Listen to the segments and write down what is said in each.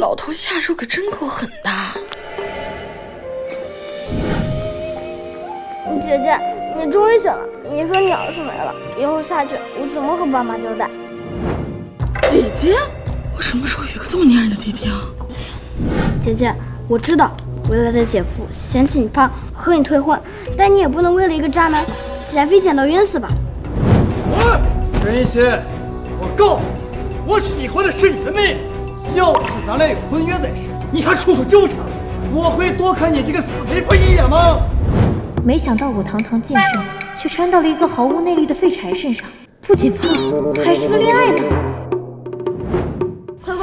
老头下手可真够狠的。姐姐，你终于醒了。你说你要是没了，以后下去我怎么和爸妈交代？姐姐，我什么时候有个这么粘人的弟弟啊？姐姐，我知道未来的姐夫嫌弃你胖，和你退婚，但你也不能为了一个渣男减肥减到晕死吧？沈一心，我告诉你，我喜欢的是你的妹妹。要不是咱俩有婚约在身，你还处处纠缠我，我会多看你这个死肥婆一眼吗？没想到我堂堂剑圣，却穿到了一个毫无内力的废柴身上，不仅胖，还是个恋爱脑。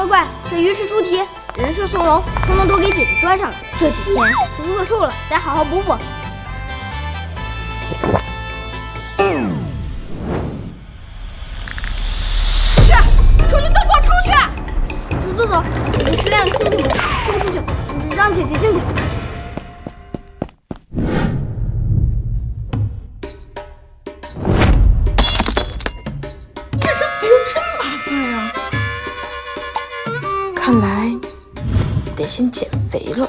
快，这鱼翅猪蹄、人参松茸，统统都给姐姐端上来。这几天肚饿瘦了，得好好补补。去，出去都给我出去！走，你失恋了，心情不好，走出去，让姐姐静静。这身肥肉真麻烦呀！看来得先减肥了。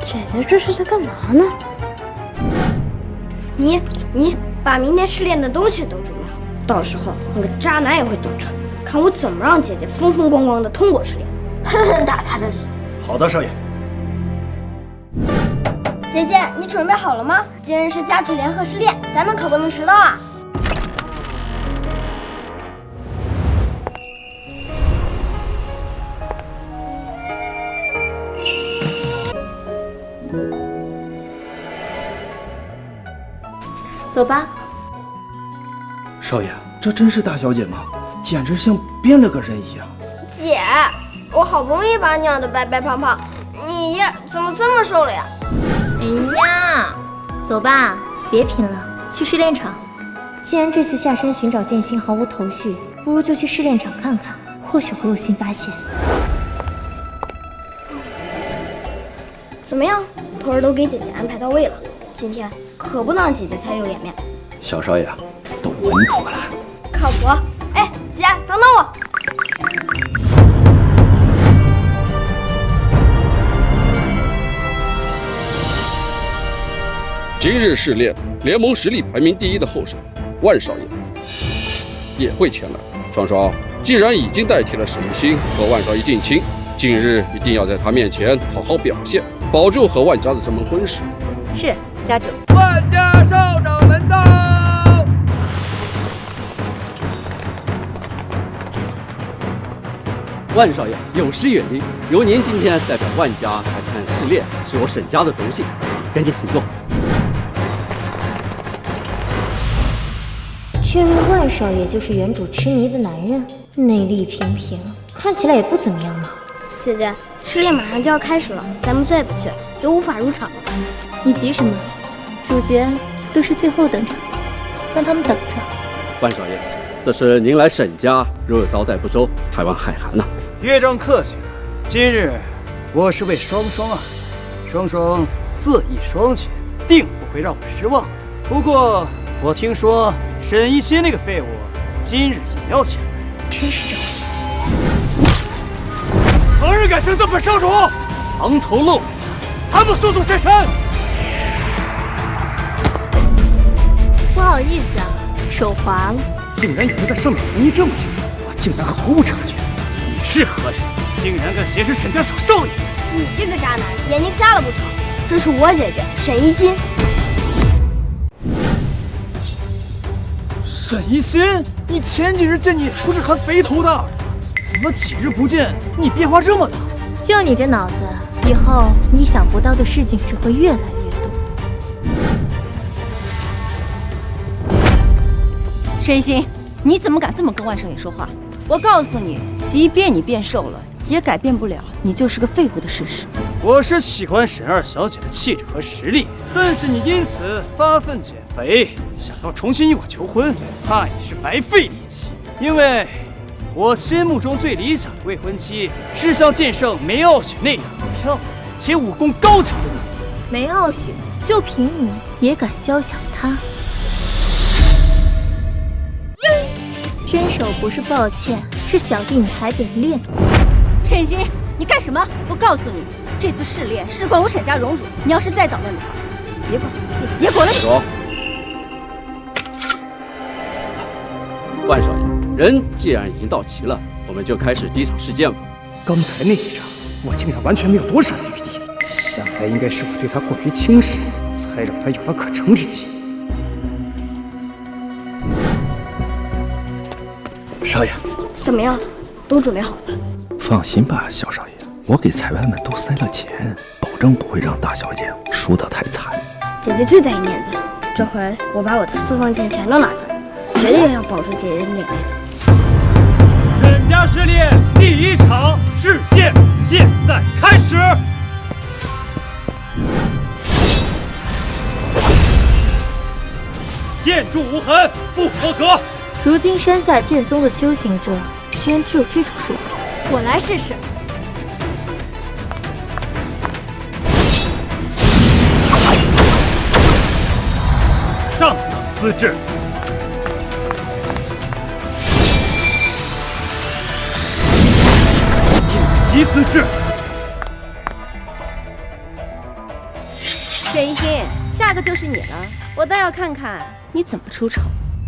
姐姐这是在干嘛呢？你把明天失恋的东西都准备好，到时候那个渣男也会等着，看我怎么让姐姐风风光光的通过失恋，狠狠打他的脸。好的，少爷。姐姐，你准备好了吗？今日是家主联合失恋，咱们可不能迟到啊！走吧。少爷，这真是大小姐吗？简直像变了个人一样。姐，我好不容易把你养得白白胖胖，你怎么这么瘦了呀？哎呀，走吧，别拼了，去试炼场。既然这次下山寻找剑心毫无头绪，不如就去试炼场看看，或许会有新发现。怎么样，托儿都给姐姐安排到位了，今天可不能让姐姐太有脸面。小少爷，都稳妥了。靠谱。哎，姐，等等我。今日试炼，联盟实力排名第1的后生万少爷也会前来。双双，既然已经代替了沈一心和万少爷近亲，今日一定要在他面前好好表现，保住和万家的这门婚事。是，家主。万家少掌门到。万少爷有失远虑，由您今天代表万家来看试炼，是我沈家的荣幸。赶紧请坐。这位万少爷就是原主痴迷的男人，内力平平，看起来也不怎么样嘛。姐姐，试炼马上就要开始了，咱们再不去就无法入场了。你急什么？主角都是最后登场，让他们等着。万少爷，这是您来沈家，若有招待不周，台湾海涵呐。岳丈客气了，今日我是为双双啊，双双色艺双全，定不会让我失望。不过我听说沈一心那个废物今日也要前来，真是找死！何人敢声色本少主？藏头露脸，还不速速现身！不好意思啊，手滑了。竟然有人在上面藏匿这么久，我竟然毫无察觉。你是何人？竟然敢挟持沈家小少爷！你这个渣男，眼睛瞎了不成？这是我姐姐沈一心。沈一心，你前几日见你不是还肥头大耳的，怎么几日不见你变化这么大？就你这脑子，以后你想不到的事情只会越来越多。沈一心，你怎么敢这么跟万少爷说话？我告诉你，即便你变瘦了，也改变不了你就是个废物的事实。我是喜欢沈二小姐的气质和实力，但是你因此发奋减肥，想要重新与我求婚，怕也是白费力气。因为我心目中最理想的未婚妻是像剑圣梅傲雪那样漂亮且武功高强的女子。梅傲雪，就凭你也敢肖想他？伸手不是抱歉，是小弟你还得练。沈星，你干什么？我告诉你，这次试炼事关我沈家荣辱，你要是再捣乱的话，别管这结果了。说，万少爷，人既然已经到齐了，我们就开始第一场试剑吧。刚才那一仗，我竟然完全没有多少余地，想来应该是我对他过于轻视，才让他有了可乘之机。少爷，怎么样？都准备好了？放心吧，小少爷，我给裁判们都塞了钱，保证不会让大小姐输得太惨。姐姐最在意面子，这回我把我的私房钱全都拿出来，绝对要保住姐姐的脸面。沈家试炼第一场试剑现在开始。剑柱无痕，不合格。如今山下剑宗的修行者，居然只有这种术法。我来试试。上等资质。顶级资质。沈一心，下个就是你了，我倒要看看你怎么出丑。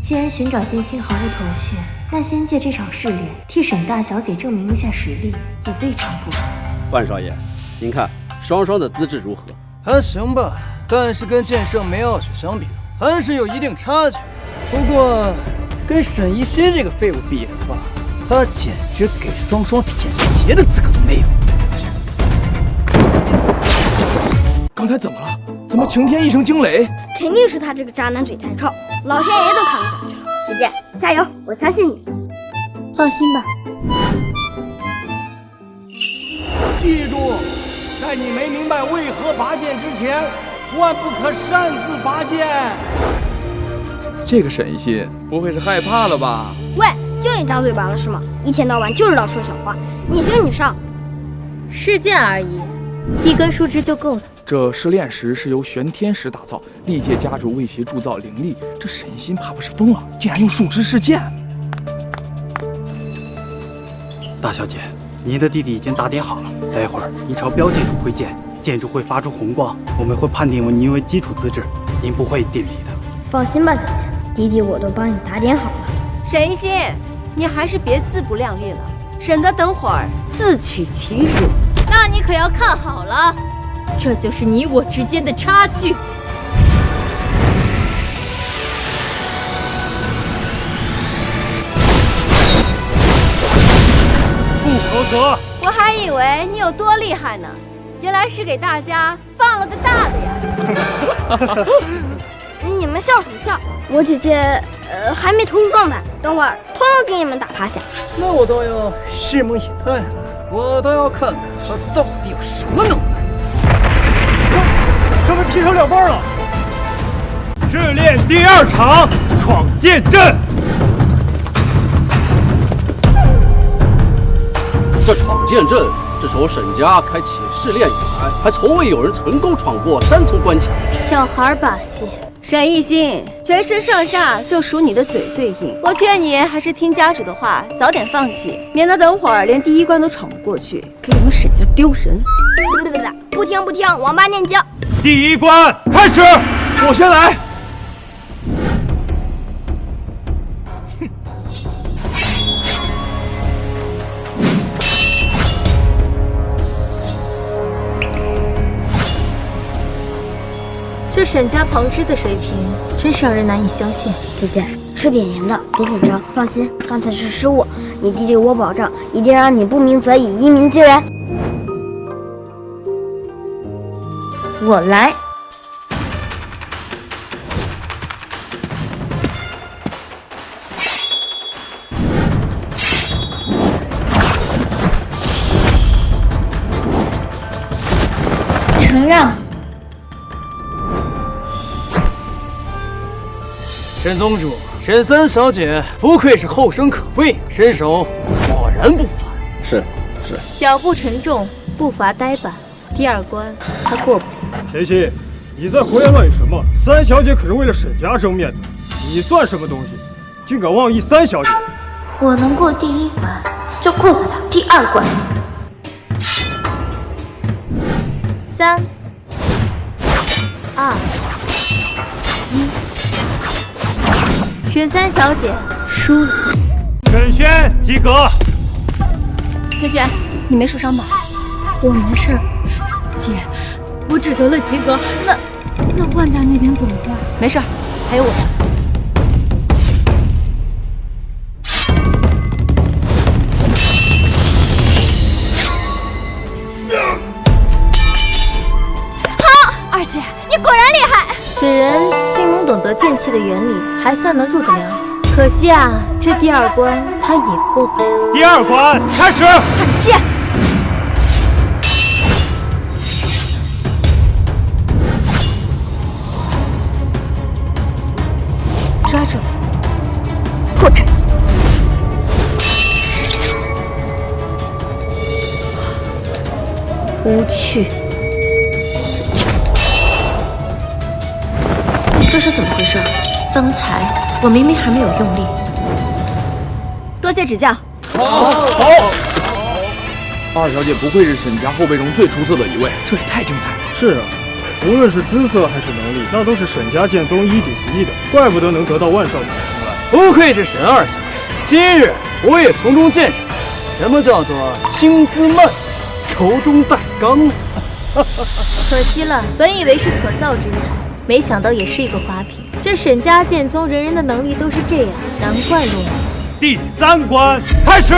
既然寻找剑心毫无头绪，那先借这场试炼，替沈大小姐证明一下实力，也未尝不可。万少爷，您看双双的资质如何？还行吧，但是跟剑圣梅傲雪相比，还是有一定差距。不过，跟沈一心这个废物比的话，他简直给双双舔鞋的资格都没有。刚才怎么了？怎么晴天一声惊雷？肯定是他这个渣男嘴太臭，老天爷都看不下去了。姐姐，加油，我相信你。放心吧。记住，在你没明白为何拔剑之前，万不可擅自拔剑。这个沈一心不会是害怕了吧？喂，就你张嘴巴了是吗？一天到晚就知道说小话。你行你上。试剑而已，一根树枝就够了。这试炼石是由玄天石打造，历届家主为其铸造灵力。这沈一心怕不是疯了，竟然用树枝试剑。大小姐，您的弟弟已经打点好了，待会儿你朝标记处挥剑，剑柱会发出红光，我们会判定您为基础资质，您不会垫底的。放心吧，姐姐，弟弟我都帮你打点好了。沈一心，你还是别自不量力了，省得等会儿自取其辱。那你可要看好了，这就是你我之间的差距。不合格。我还以为你有多厉害呢，原来是给大家放了个大的呀。你们笑什么笑？我姐姐还没投入状态，等会儿同样给你们打趴下。那我倒要拭目以待了，我倒要看看他到底有什么能耐。上面劈手两半了。试炼第二场闯剑阵。这闯剑阵，这是我沈家开启试炼以来，还从未有人成功闯过3层关卡。小孩把戏。沈一心，全身上下就属你的嘴最硬，我劝你还是听家主的话，早点放弃，免得等会儿连第一关都闯不过去，给我们沈家丢人。不听不听，王八念经。第一关开始，我先来。这沈家旁支的水平，真是让人难以相信。姐姐，吃点盐的，别紧张，放心，刚才是失误，你弟弟我保证一定让你不鸣则已，一鸣惊人。我来。承让。沈宗主，沈三小姐不愧是后生可畏，身手果然不凡。是。脚步沉重，步伐呆板，第二关他过不了。田心，你在胡言乱语什么？三小姐可是为了沈家争面子，你算什么东西？竟敢妄议三小姐！我能过第1关，就过得了第2关。3、2、1，沈三小姐输了。沈轩及格。轩轩，你没受伤吧？我没事，姐，我只得了及格。那万家那边怎么办？没事，还有我。好，二姐，你果然厉害。此人竟能懂得剑气的原理，还算能入得了。可惜啊，这第2关他也过不了。第2关开始。剑。抓住了，破绽。无趣。这是怎么回事？方才我明明还没有用力。多谢指教。好。二小姐不愧是沈家后辈中最出色的一位，这也太精彩了。是啊，无论是姿色还是能力，那都是沈家剑宗1顶1的，怪不得能得到万少爷的青睐。不愧是沈二小姐，今日我也从中见识到什么叫做青丝蔓缕，柔中带刚啊！可惜了，本以为是可造之材，没想到也是一个花瓶。这沈家剑宗人人的能力都是这样，难怪落伍。第3关开始。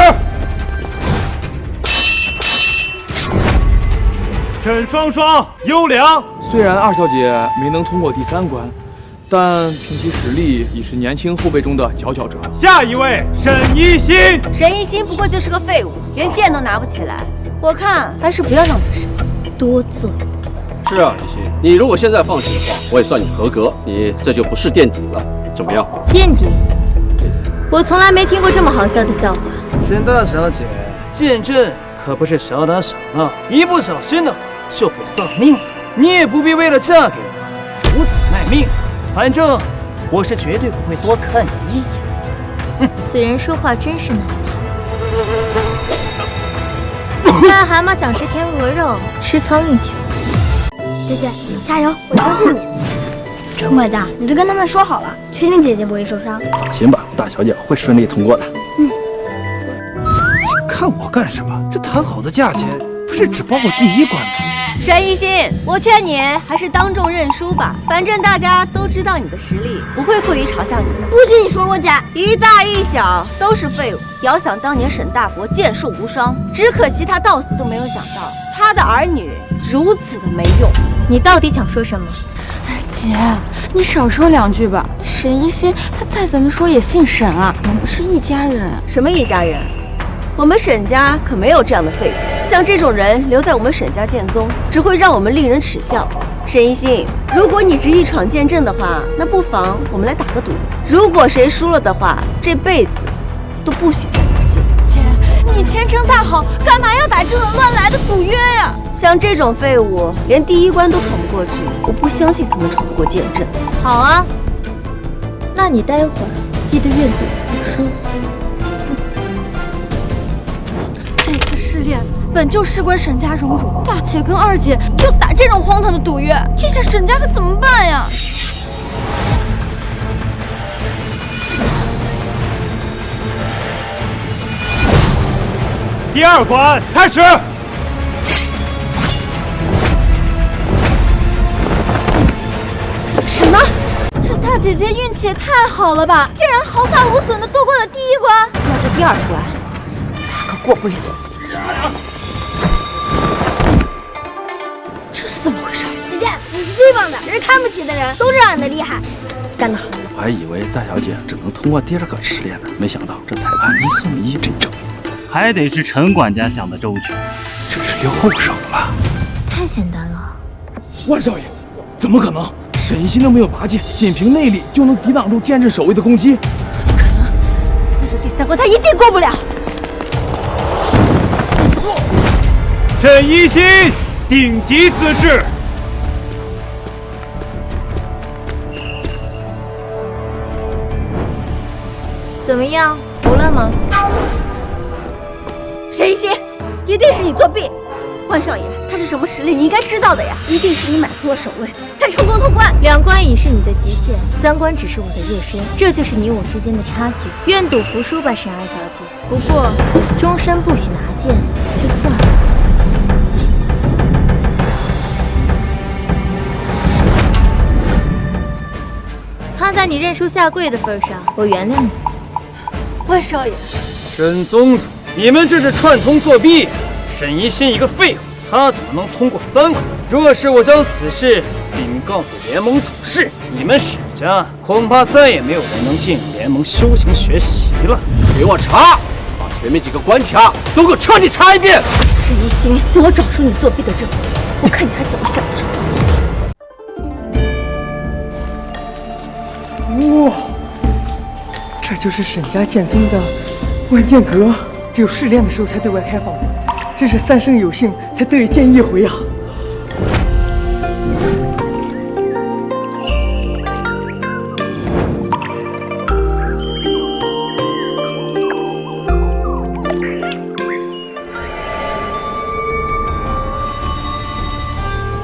沈双双、优良。虽然二小姐没能通过第3关，但凭其实力已是年轻后辈中的佼佼者。下一位，沈一心。沈一心不过就是个废物，连剑都拿不起来。我看还是不要浪费时间，多做。是啊，一心，你如果现在放弃的话，我也算你合格，你这就不是垫底了，怎么样？垫底？我从来没听过这么好笑的笑话。沈大小姐，剑阵可不是小打小闹，一不小心的话就会丧命。你也不必为了嫁给我如此卖命，反正我是绝对不会多看你一眼。此人说话真是难听。癞蛤蟆想吃天鹅肉，吃苍蝇去。姐姐，加油！我相信你。陈拐子，你就跟他们说好了，确定姐姐不会受伤。放心吧，大小姐会顺利通过的。看我干什么？这谈好的价钱不是只包括第1关吗？沈一心，我劝你还是当众认输吧，反正大家都知道你的实力，不会过于嘲笑你的。不许你说我假！一大一小都是废物。遥想当年沈大伯剑术无双，只可惜他到死都没有想到他的儿女如此的没用。你到底想说什么？姐，你少说2句吧。沈一心他再怎么说也姓沈啊，我们是一家人。什么一家人？我们沈家可没有这样的废物，像这种人留在我们沈家剑宗，只会让我们令人耻笑。沈一心，如果你执意闯剑阵的话，那不妨我们来打个赌，如果谁输了的话，这辈子都不许再拔剑。姐，你前程大好，干嘛要打这种乱来的赌约呀？像这种废物，连第1关都闯不过去，我不相信他们闯不过剑阵。好啊，那你待会儿记得愿赌服输。这次试炼本就事关沈家荣辱，大姐跟二姐又打这种荒唐的赌约，这下沈家可怎么办呀？第2关开始。什么？这大姐姐运气也太好了吧，竟然毫发无损的度过了第1关。要这第2关，她可过不了。这是怎么回事？姐姐，你是最棒的，人看不起的人都知道你的厉害，干得好。我还以为大小姐只能通过第2个试炼呢，没想到这裁判1送1真正。还得是陈管家想的周全，这是留后手了。太简单了。万少爷，怎么可能？沈一心都没有拔剑，仅凭内力就能抵挡住剑阵守卫的攻击？不可能，那这第3关他一定过不了。沈一心，顶级资质。怎么样，服了吗？沈一心，一定是你作弊！万少爷，他是什么实力，你应该知道的呀！一定是你买通了守卫，才成功通关。2关已是你的极限，3关只是我的热身，这就是你我之间的差距。愿赌服输吧，沈二小姐。不过，终身不许拿剑，就算了。看在你认输下跪的份上，我原谅你。万少爷，沈宗主，你们这是串通作弊！沈一心一个废物，他怎么能通过3关？若是我将此事禀告给联盟董事，你们沈家恐怕再也没有人能进入联盟修行学习了。给我查，把前面几个关卡都给我彻底查一遍。沈一心，等我找出你作弊的证据，我看你还怎么想着。哇，这就是沈家剑宗的万剑阁，只有试炼的时候才对外开放，真是3生有幸才得以见一回啊！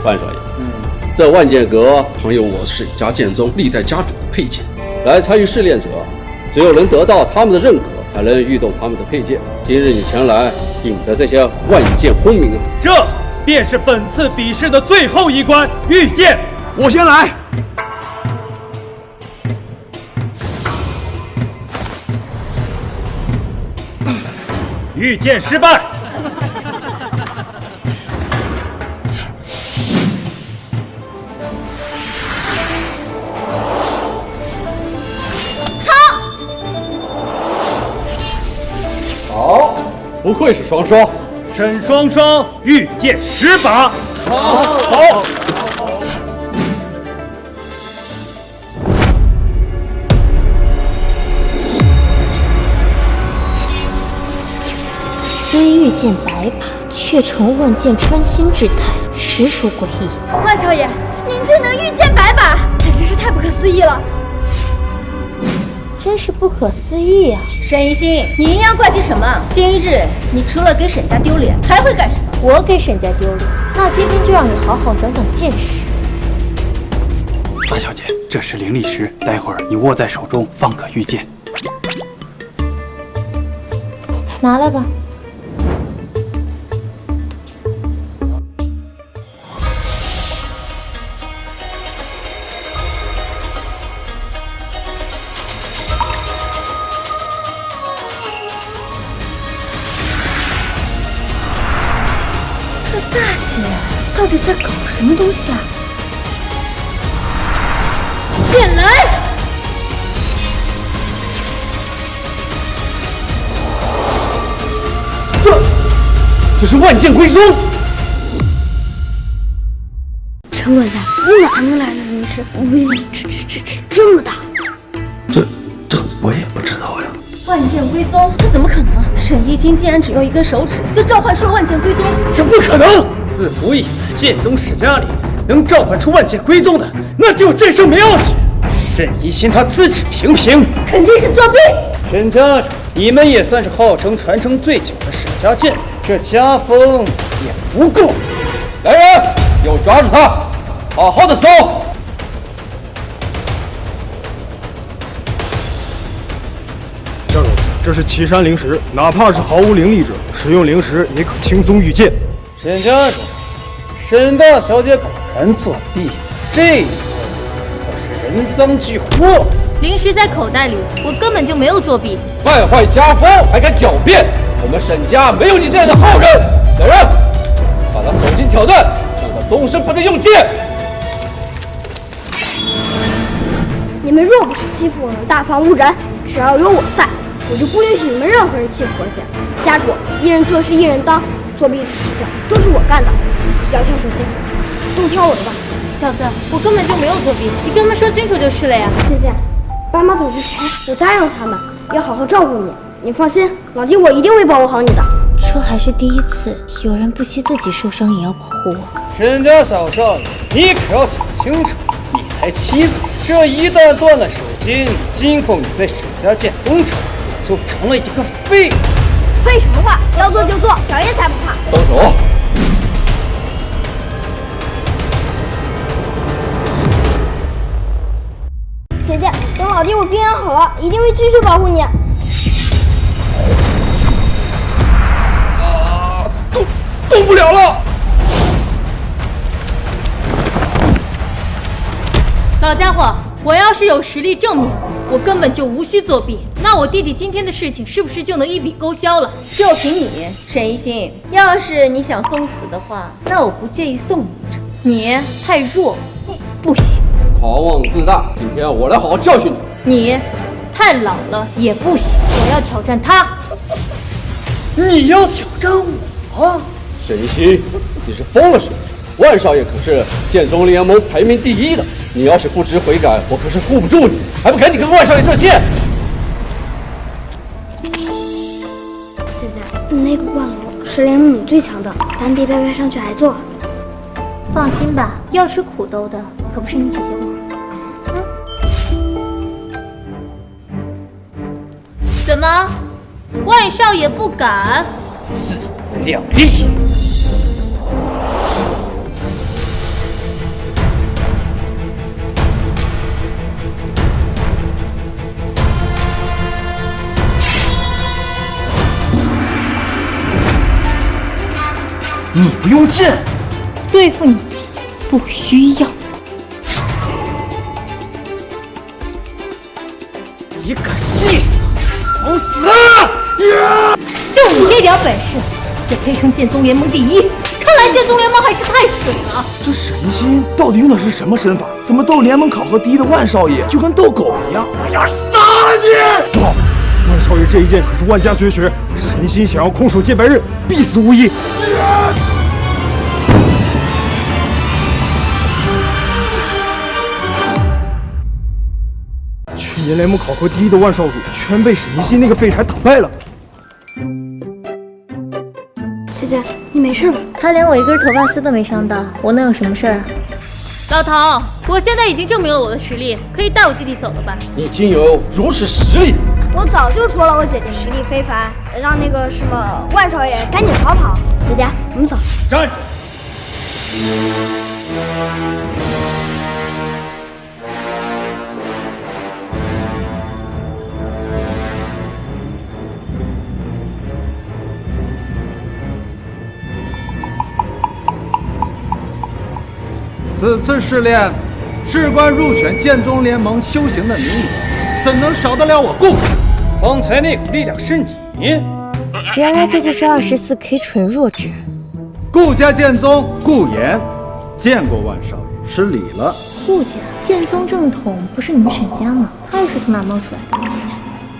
万少爷，这万剑阁藏有我沈家剑宗历代家主的佩剑，来参与试炼者，只有能得到他们的认可，才能御动他们的佩剑。今日你前来，引得这些万剑轰鸣啊！这便是本次比试的最后一关——御剑。我先来。御剑失败。好，不愧是双双，沈双双御剑10把。好。虽御剑100把，却成万剑穿心之态，实属诡异。万少爷，您竟能御剑100把，简直是太不可思议了！真是不可思议啊！沈一心，你阴阳怪气什么？今日你除了给沈家丢脸，还会干什么？我给沈家丢脸，那今天就让你好好长长见识。大小姐，这是灵力石，待会儿你握在手中方可御剑。拿来吧。大姐到底在搞什么东西啊？剑来！这是万剑归宗。陈管家，你哪能来的灵石？威力这么大？这我也不知道呀。万剑归宗，这怎么可能？沈一心竟然只用1根手指就召唤出了万剑归宗，这不可能！自古以来，剑宗世家里能召唤出万剑归宗的，那只有这声妙诀。沈一心他资质平平，肯定是作弊。沈家主，你们也算是号称传承最久的沈家剑，这家风也不够。来人，给我抓住他，好好的搜。家主，这是岐山灵石，哪怕是毫无灵力者，使用灵石也可轻松御剑。沈家主，沈大小姐果然作弊，这一次可是人赃俱获。灵石在口袋里，我根本就没有作弊。败坏家风还敢狡辩？我们沈家没有你这样的好人！来人，把他锁进挑担，让他终身不得用剑。你们若不是欺负我们大方无人，只要有我在，我就不允许你们任何人欺负我的剑。家主，一人做事一人当，作弊的事情都是我干的，小枪手飞，都挑我的吧。小子，我根本就没有作弊，你跟他们说清楚就是了呀。姐姐，白马走之前，我答应了他们，要好好照顾你。你放心，老弟我一定会保护好你的。这还是第一次，有人不惜自己受伤也要保护我。沈家小少爷，你可要想清楚，你才7岁，这一旦断了手筋，今后你在沈家剑宗中就成了一个废。废什么话？要做就做，小爷才不怕。都走。姐姐，等老弟我病养好了，一定会继续保护你。动不了了。老家伙，我要是有实力证明我根本就无需作弊，那我弟弟今天的事情是不是就能一笔勾销了？就凭你，沈一心，要是你想送死的话，那我不介意送你一程。你太弱，你不行。狂妄自大，今天我来好好教训你。你太老了也不行，我要挑战他。你要挑战我？沈一心，你是疯了是吗？万少爷可是剑宗联盟排名第1的，你要是不知悔改，我可是护不住你，还不赶紧跟万少爷道歉！姐姐，那个万龙是联盟里最强的，咱别白白上去挨揍。放心吧，要吃苦头的可不是你姐姐我。怎么，万少爷不敢？四分两立。你不用剑，对付你不需要。你可细什么？找死！就你这点本事，也配称剑宗联盟第1？看来剑宗联盟还是太水了。这沈一心到底用的是什么身法？怎么斗联盟考核第1的万少爷就跟斗狗一样？我要杀了你！不好，万少爷这一剑可是万家绝学，沈一心想要空手接白刃，必死无疑。去年联盟考核第1的万少主，全被沈一心那个废柴打败了。姐姐，你没事吧？他连我一根头发丝都没伤到，我能有什么事儿？老头，我现在已经证明了我的实力，可以带我弟弟走了吧？你竟有如此实力！我早就说了，我姐姐实力非凡，让那个什么万少爷赶紧逃跑。姐姐，我们走。站住！此次试炼，事关入选剑宗联盟修行的名额，怎能少得了我顾？方才那股力量是你？原来这就是24K 纯弱智。顾家剑宗顾言，见过万少爷，失礼了。顾家剑宗正统不是你们沈家吗？他又是从哪冒出来的？姐姐，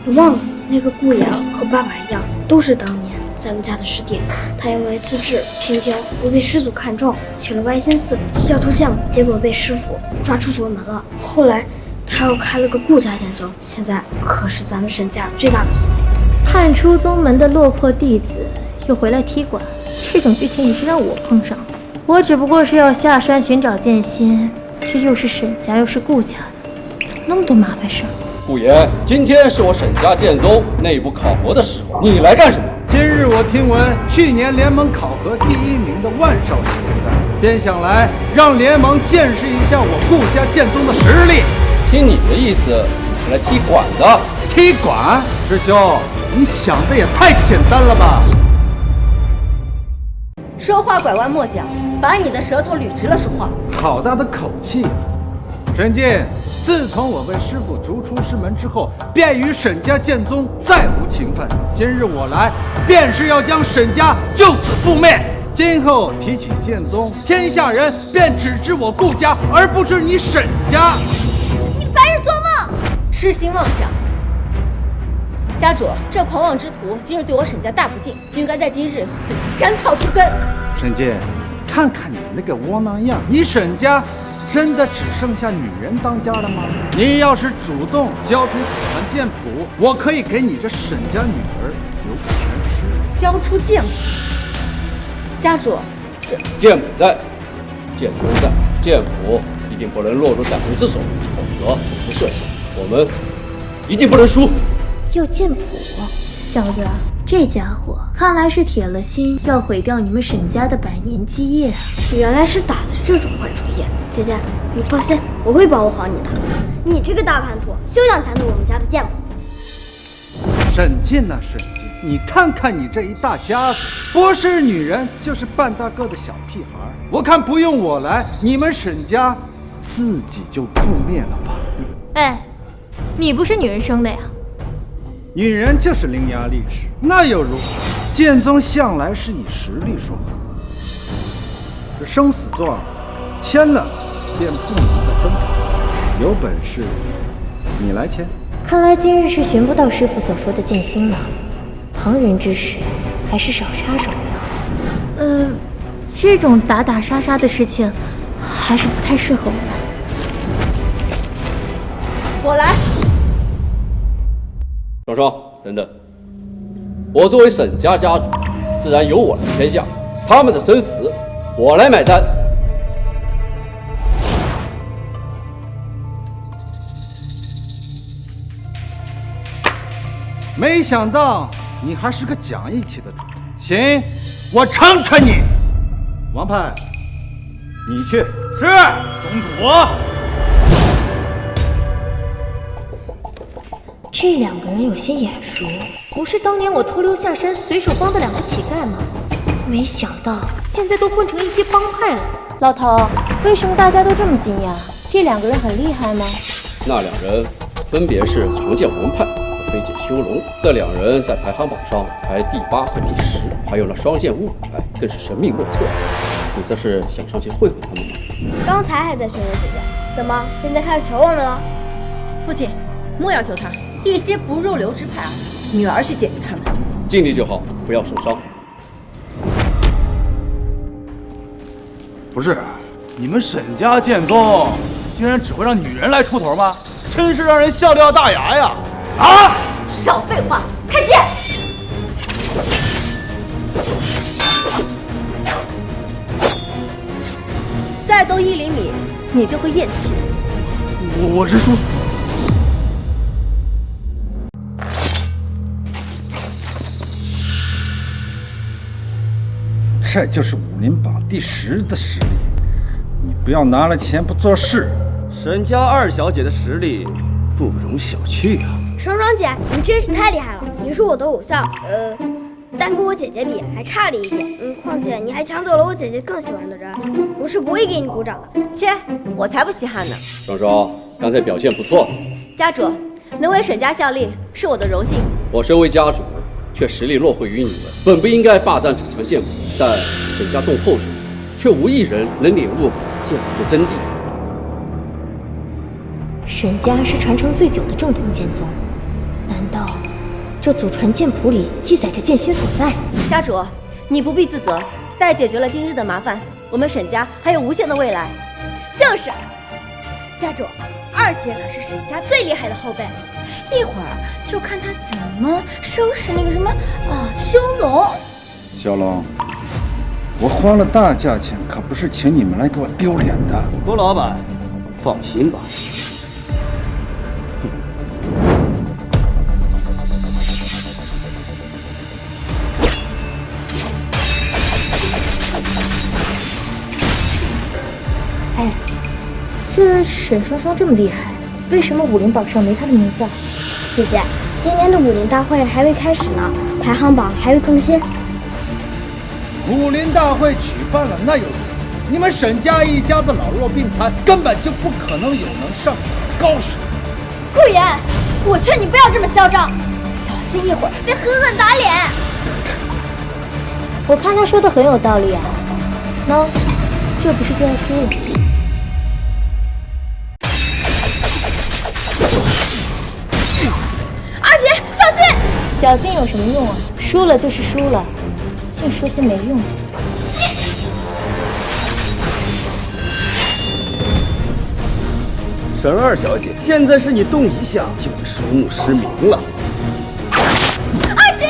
你忘了那个顾言和爸爸一样，都是当年咱们家的师弟。他因为资质偏骄，不被师祖看中，起了歪心思，要偷剑，结果被师傅抓出卓门了。后来他又开了个顾家剑宗，现在可是咱们沈家最大的死敌。叛出宗门的落魄弟子又回来踢馆，这种剧情也是让我碰上。我只不过是要下山寻找剑心，这又是沈家又是顾家的，怎么那么多麻烦事儿？顾言，今天是我沈家剑宗内部考核的时候，你来干什么？今日我听闻去年联盟考核第1名的万少爷也在，便想来让联盟见识一下我顾家剑宗的实力。听你的意思，你是来踢馆的？踢馆？师兄，你想的也太简单了吧！说话拐弯抹角，把你的舌头捋直了说话。好大的口气啊！沈进，自从我被师傅逐出师门之后，便与沈家剑宗再无情分。今日我来，便是要将沈家就此覆灭。今后提起剑宗，天下人便只知我顾家，而不知你沈家。你白日做梦，痴心妄想！家主，这狂妄之徒今日对我沈家大不敬，均该在今日对他斩草除根。沈进，看看你那个窝囊样，你沈家真的只剩下女人当家了吗？你要是主动交出此番剑谱，我可以给你这沈家女儿留个全尸。交出剑谱，家主，这剑谱在，剑宗在，剑谱一定不能落入歹徒之手，否则不是我们一定不能输。要剑谱，小子，这家伙看来是铁了心要毁掉你们沈家的百年基业啊！原来是打的这种坏主意，姐姐，你放心，我会保护好你的。你这个大叛徒，休想抢走我们家的剑谱！沈进呐，沈进，你看看你这一大家子，不是女人就是半大个的小屁孩，我看不用我来，你们沈家自己就覆灭了吧？哎，你不是女人生的呀？女人就是伶牙俐齿，那又如何？剑宗向来是以实力说话，这生死状签了便不能再争吵，有本事你来签。看来今日是寻不到师傅所说的剑心了，旁人之事还是少插手为好。这种打打杀杀的事情还是不太适合我们。我来。双双，等等，我作为沈家家主，自然由我来签下，他们的生死我来买单。没想到你还是个讲义气的主，行，我成全你。王派，你去。是，宗主。这两个人有些眼熟，不是当年我偷溜下山随手帮的两个乞丐吗？没想到现在都混成一阶帮派了。老头，为什么大家都这么惊讶？这两个人很厉害吗？那两人分别是长剑文派和飞剑修龙，这两人在排行榜上排第8和第10，还有那双剑雾派更是神秘莫测。你这是想上去会会他们吗？刚才还在询问姐姐，怎么现在开始求我们了？父亲，莫要求他，一些不入流之派，女儿去解决他们。尽力就好，不要受伤。不是，你们沈家剑宗竟然只会让女人来出头吗？真是让人笑掉大牙呀！啊！少废话，开剑！再动1厘米，你就会咽气。我认输。这就是武林榜第10的实力，你不要拿了钱不做事。沈家2小姐的实力不容小觑啊！双双姐，你真是太厉害了！你是我的偶像，但跟我姐姐比还差了一点。况且你还抢走了我姐姐更喜欢的人，我是不会给你鼓掌的。切，我才不稀罕呢！双双，刚才表现不错。家主，能为沈家效力是我的荣幸。我身为家主，却实力落后于你们，本不应该霸占祖传剑谱，但沈家众后人却无一人能领悟剑谱的真谛。沈家是传承最久的正统剑宗，难道这祖传剑谱里记载着剑心所在？家主，你不必自责，待解决了今日的麻烦，我们沈家还有无限的未来。就是，家主，2姐可是沈家最厉害的后辈，一会儿就看她怎么收拾那个什么修龙。小龙，我花了大价钱，可不是请你们来给我丢脸的。郭老板，放心吧。哎，这沈双双这么厉害，为什么武林榜上没她的名字啊？姐姐，今年的武林大会还未开始呢，排行榜还未更新。武林大会举办了，那又如何？你们沈家一家子老弱病残，根本就不可能有能上场的高手。顾言，我劝你不要这么嚣张，小心一会儿被狠狠打脸。我看他说的很有道理啊，喏，这不是就要输了？2姐，小心！小心有什么用啊？输了就是输了，净说些没用的。沈2小姐，现在是你动一下就会双目失明了。2姐，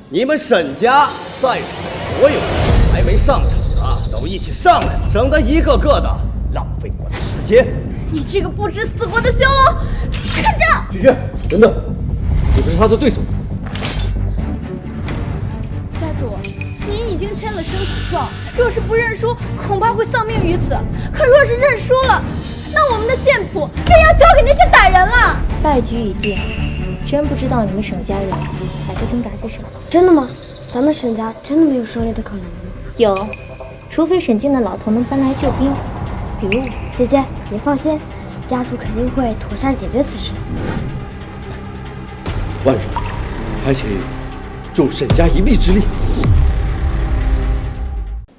你们沈家在场的所有人还没上场的，都一起上来吧，省得一个个的浪费我的时间。你这个不知死活的修罗，看着！菊轩，等等，你不是他的对手。家主，您已经签了生死状，若是不认输，恐怕会丧命于此。可若是认输了，那我们的剑谱便要交给那些歹人了。败局已定，真不知道你们沈家人还在挣扎些什么。真的吗？咱们沈家真的没有胜利的可能吗？有，除非沈静的老头能搬来救兵，比如我。姐姐，你放心，家主肯定会妥善解决此事的。万少爷，还请助沈家一臂之力。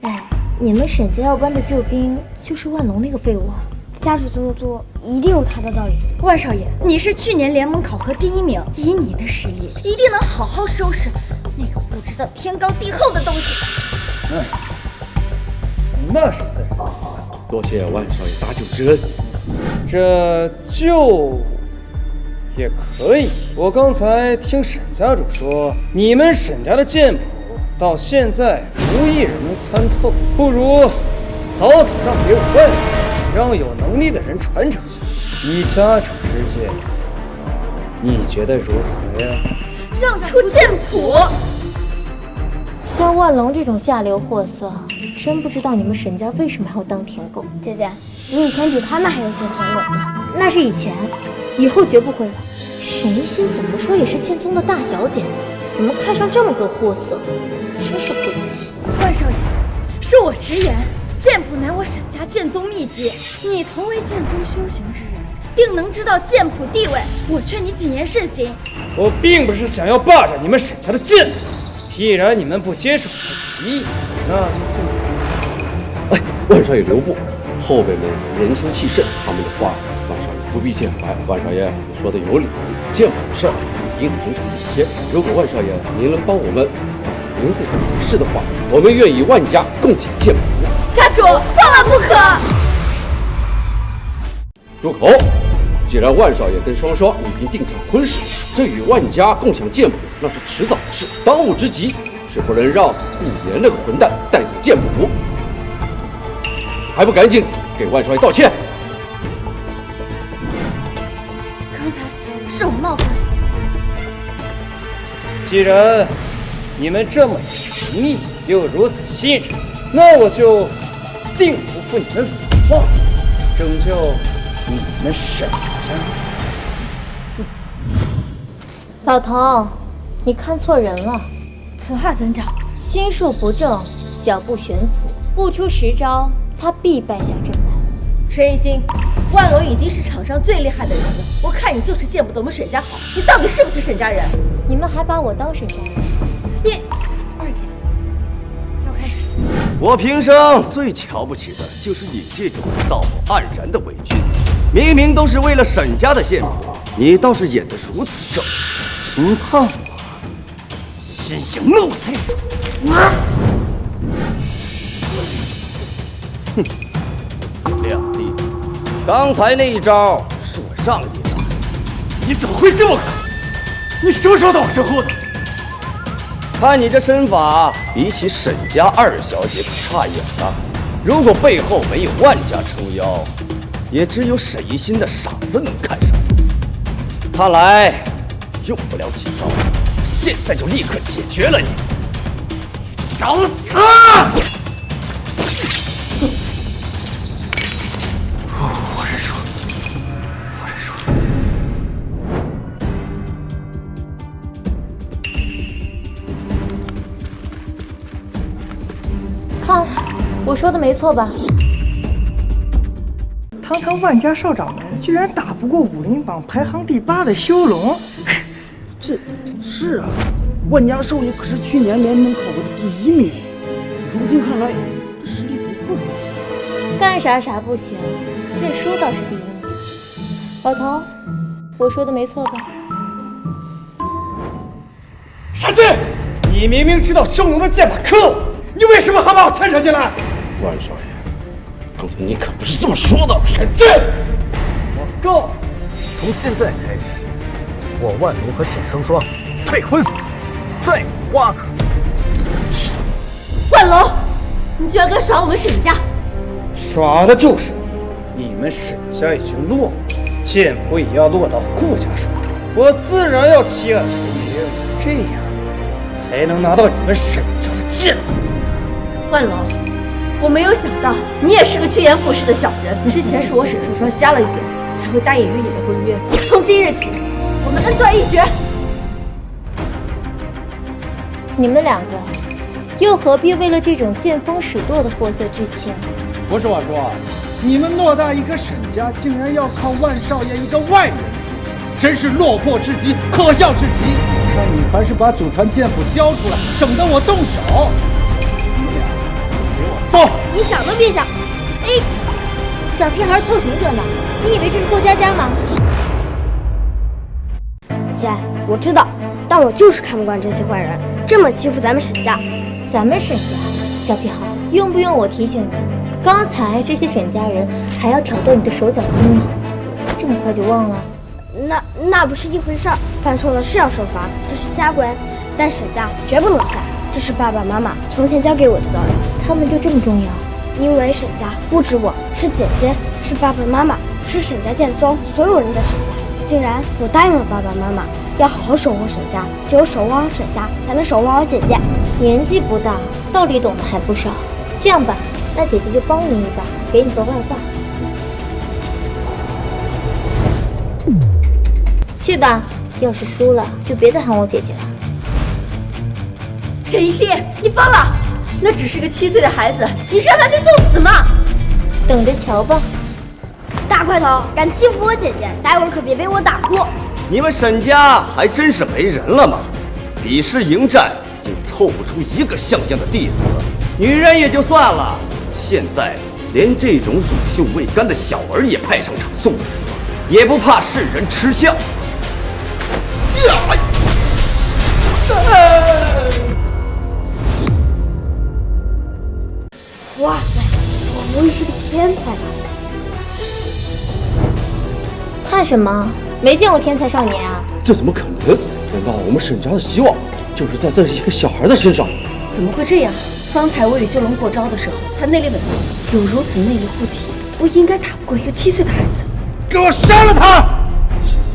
哎，你们沈家要搬的救兵就是万龙那个废物。家主这么做一定有他的道理。万少爷，你是去年联盟考核第1名，以你的实力，一定能好好收拾那个不知道天高地厚的东西的。那是自然。多谢万少爷搭救之恩。这救也可以。我刚才听沈家主说，你们沈家的剑谱到现在无一人能参透，不如早早让给我万家，让有能力的人传承下去。以家主之见，你觉得如何呀？让出剑谱。像万龙这种下流货色，真不知道你们沈家为什么还要当舔狗。姐姐，你以前比他们还要先舔狗呢。那是以前，以后绝不会了。沈一心怎么说也是剑宗的大小姐，怎么看上这么个货色，真是晦气。万少爷，恕我直言，剑谱乃我沈家剑宗秘籍，你同为剑宗修行之人，定能知道剑谱地位。我劝你谨言慎行。我并不是想要霸占你们沈家的剑谱，既然你们不接受我的提议，那就就此。哎，万少爷留步，后辈们年轻气盛，他们的话万少爷不必见怀。万少爷你说的有理，剑谱的事儿应平常一些。如果万少爷您能帮我们赢这场比试的话，我们愿意万家共享剑谱。家主，万万不可！住口！既然万少爷跟双双已经订上婚事，这与万家共享剑谱那是迟早的事，当务之急是不能让顾言那个混蛋带走剑谱。还不赶紧给万少爷道歉！刚才是我冒犯。既然你们这么有诚意，又如此信任，那我就定不负你们所望，拯救你们沈家。老头，你看错人了。此话怎讲？心术不正，脚不悬浮，不出10招，他必败下阵来。沈一心，万龙已经是场上最厉害的人了，我看你就是见不得我们沈家好。你到底是不是沈家人？你们还把我当沈家人？你，二姐，要开始。我平生最瞧不起的就是你这种道貌岸然的伪君子，明明都是为了沈家的剑谱，你倒是演得如此正，评判我先行怒才算。哼，自量力，刚才那一招是我让你的。你怎么会这么狠？你什么时候到我身后的？看你这身法，比起沈家二小姐可差远了。如果背后没有万家撑腰，也只有沈一心的傻子能看上你。看来用不了几招，现在就立刻解决了你。找死！我认输，我认输。看，我说的没错吧？堂堂万家少掌门，居然打不过武林榜排行第8的修龙。这是啊，万家少爷可是去年联盟考过的第1名，如今看来这实力不过如此。干啥啥不行，认输倒是第1名。老头，我说的没错吧？傻子，你明明知道修龙的剑法克我，你为什么还把我牵扯进来？万少爷，刚才你可不是这么说的。沈静，我告诉你，从现在开始，我万龙和沈双双退婚，再无瓜葛。万龙，你居然敢耍我们沈家！耍的就是你！你们沈家已经落了，剑谱也要落到顾家手中，我自然要弃暗投明，这样才能拿到你们沈家的剑谱。万龙，我没有想到你也是个趋炎附势的小人。之前是我沈双双瞎了眼，才会答应与你的婚约。从今日起，我们恩断义绝。你们两个又何必为了这种见风使舵的货色之情？不是我说，你们偌大一个沈家，竟然要靠万少爷一个外人，真是落魄至极，可笑至极。看你还是把祖传剑谱交出来，省得我动手。你们俩给我搜！你想都别想！哎，小屁孩凑什么热闹？你以为这是过家家吗？姐，我知道，但我就是看不惯这些坏人这么欺负咱们沈家。咱们沈家，小屁孩，用不用我提醒你？刚才这些沈家人还要挑逗你的手脚筋呢，这么快就忘了？那不是一回事儿，犯错了是要受罚，这是家规。但沈家绝不能散，这是爸爸妈妈从前教给我的道理。他们就这么重要？因为沈家不止我，是姐姐，是爸爸妈妈，是沈家剑宗所有人的沈家。既然我答应了爸爸妈妈，要好好守护沈家，只有守护好沈家，才能守护好姐姐。年纪不大，道理懂得还不少。这样吧，那姐姐就帮你一把，给你个外挂。去吧，要是输了就别再喊我姐姐了。沈一心，你疯了！那只是个7岁的孩子，你是让他去送死吗？等着瞧吧。大块头，敢欺负我姐姐，待会儿可别被我打哭。你们沈家还真是没人了吗？比试迎战竟凑不出一个像样的弟子，女人也就算了，现在连这种乳臭未干的小儿也派上场送死，也不怕世人耻笑。哇塞，我不会是个天才吧？看什么？没见过天才少年啊！这怎么可能？难道我们沈家的希望就是在这一个小孩的身上？怎么会这样？方才我与修龙过招的时候，他内力稳定，有如此内力护体，我应该打不过一个7岁的孩子。给我杀了他！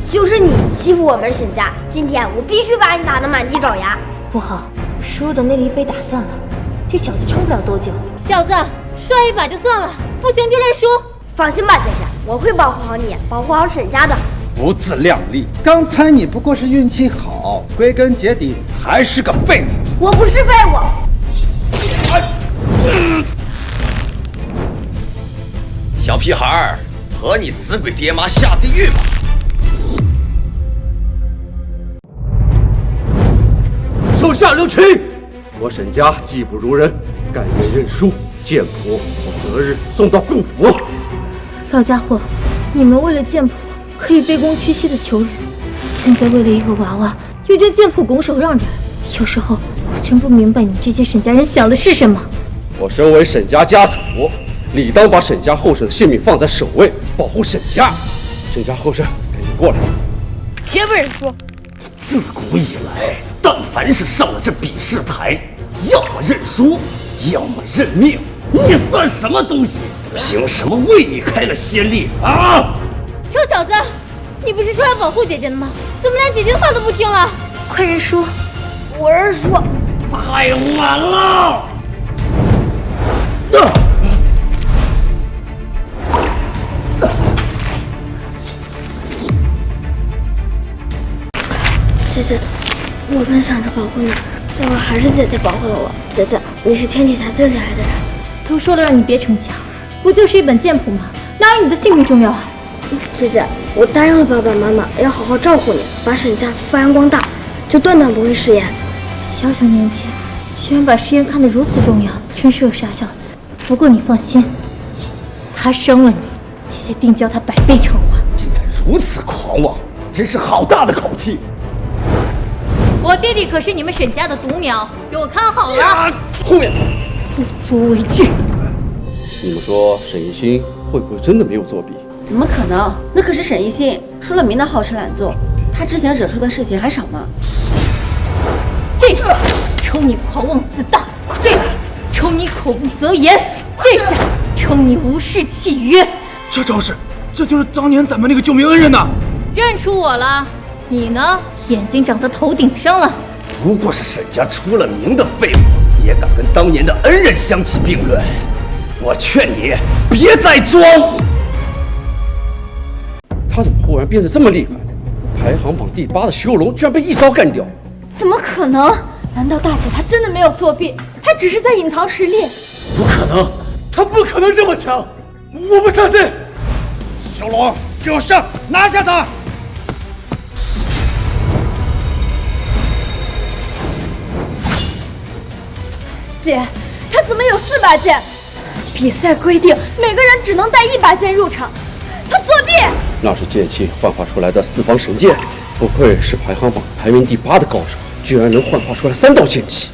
就是你欺负我们沈家，今天我必须把你打得满地找牙。不好，输的内力被打散了，这小子撑不了多久。小子，摔一把就算了，不行就认输。放心吧，姐姐，我会保护好你，保护好沈家的。不自量力！刚才你不过是运气好，归根结底还是个废物。我不是废物。小屁孩儿，和你死鬼爹妈下地狱吧！手下留情！我沈家技不如人，甘愿认输。剑谱我择日送到顾府。老家伙，你们为了剑谱可以卑躬屈膝的求人，现在为了一个娃娃又将剑谱拱手让人，有时候我真不明白你们这些沈家人想的是什么。我身为沈家家主，理当把沈家后生的性命放在首位，保护沈家。沈家后生，赶紧过来！绝不认输！自古以来，但凡是上了这比试台，要么认输，要么认命。你算什么东西？凭什么为你开了先例啊？臭小子，你不是说要保护姐姐的吗？怎么连姐姐的话都不听了？快认输！我认输。太晚了！姐姐，我本想着保护你，最后还是姐姐保护了我。姐姐，你是天底下最厉害的人。都说了让你别逞强，不就是一本剑谱吗？哪有你的性命重要啊？姐姐，我答应了爸爸妈妈，要好好照顾你，把沈家发扬光大，就断不会食言。小小年纪，居然把食言看得如此重要，真是个傻小子。不过你放心，他生了你，姐姐定教他百倍偿还。竟然如此狂妄，真是好大的口气！我弟弟可是你们沈家的独苗，给我看好了。后面不足为惧。你们说沈一心会不会真的没有作弊？怎么可能？那可是沈一心，出了名的好吃懒做。他之前惹出的事情还少吗？这下抽你狂妄自大，这下抽你口不择言，这下抽你无视契约。这招式，这就是当年咱们那个救命恩人呐！认出我了？你呢？眼睛长到头顶上了。不过是沈家出了名的废物，也敢跟当年的恩人相提并论。我劝你别再装。他怎么忽然变得这么厉害？排行榜第8的修龙居然被一招干掉！怎么可能？难道大姐她真的没有作弊？她只是在隐藏实力？不可能，他不可能这么强，我不相信。修龙，给我上，拿下他！姐，他怎么有4把剑？比赛规定每个人只能带1把剑入场，他作弊！那是剑气幻化出来的4方神剑，不愧是排行榜排名第8的高手，居然能幻化出来3道剑气。